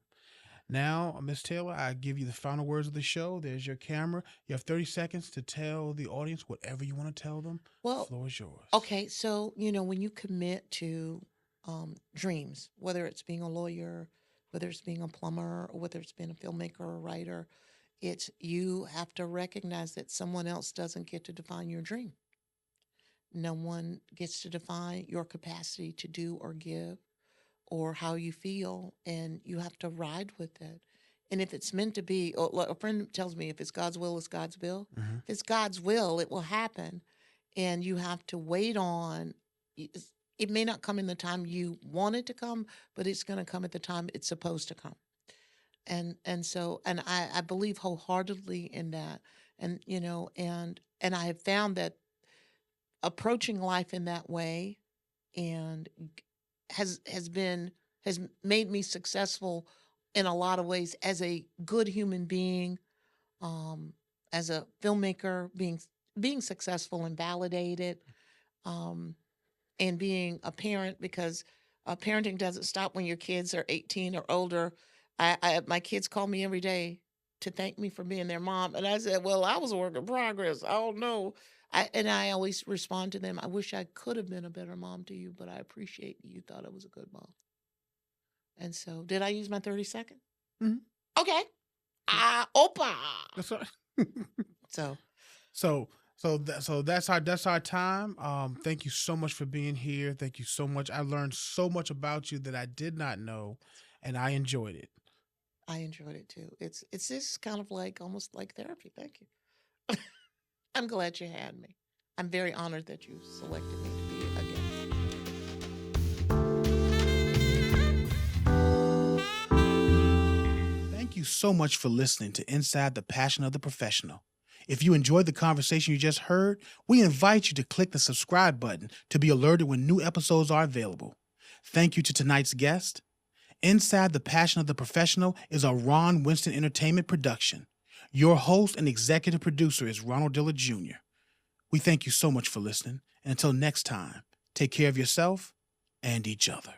Now, Miss Taylor, I give you the final words of the show. There's your camera. You have 30 seconds to tell the audience whatever you want to tell them. Well, the floor is yours. Okay, so when you commit to dreams, whether it's being a lawyer, whether it's being a plumber, or whether it's being a filmmaker or a writer, you have to recognize that someone else doesn't get to define your dream. No one gets to define your capacity to do or give or how you feel, and you have to ride with it. And if it's meant to be, a friend tells me, if it's God's will, it's God's will. Mhm. If it's God's will, it will happen. And you have to wait on. It may not come in the time you want it to come, but it's going to come at the time it's supposed to come. and so and I believe wholeheartedly in that. And and I have found that approaching life in that way and has made me successful in a lot of ways as a good human being, um, as a filmmaker, being successful and validated, um, and being a parent, because parenting doesn't stop when your kids are 18 or older. My kids call me every day to thank me for being their mom, and I said, "Well, I was a work in progress. I don't know." I always respond to them, "I wish I could have been a better mom to you, but I appreciate you thought I was a good mom." And so, did I use my 30 seconds? Mhm. Okay. Opa. That's right. So, So that's our time. Thank you so much for being here. Thank you so much. I learned so much about you that I did not know, and I enjoyed it. I enjoyed it too. It's just kind of like almost like therapy. Thank you. I'm glad you had me. I'm very honored that you selected me to be a guest. Thank you so much for listening to Inside the Passion of the Professional. If you enjoyed the conversation you just heard, we invite you to click the subscribe button to be alerted when new episodes are available. Thank you to tonight's guest. Inside the Passion of the Professional is a Ron Winston Entertainment production. Your host and executive producer is Ronald Dillard Jr. We thank you so much for listening, and until next time, take care of yourself and each other.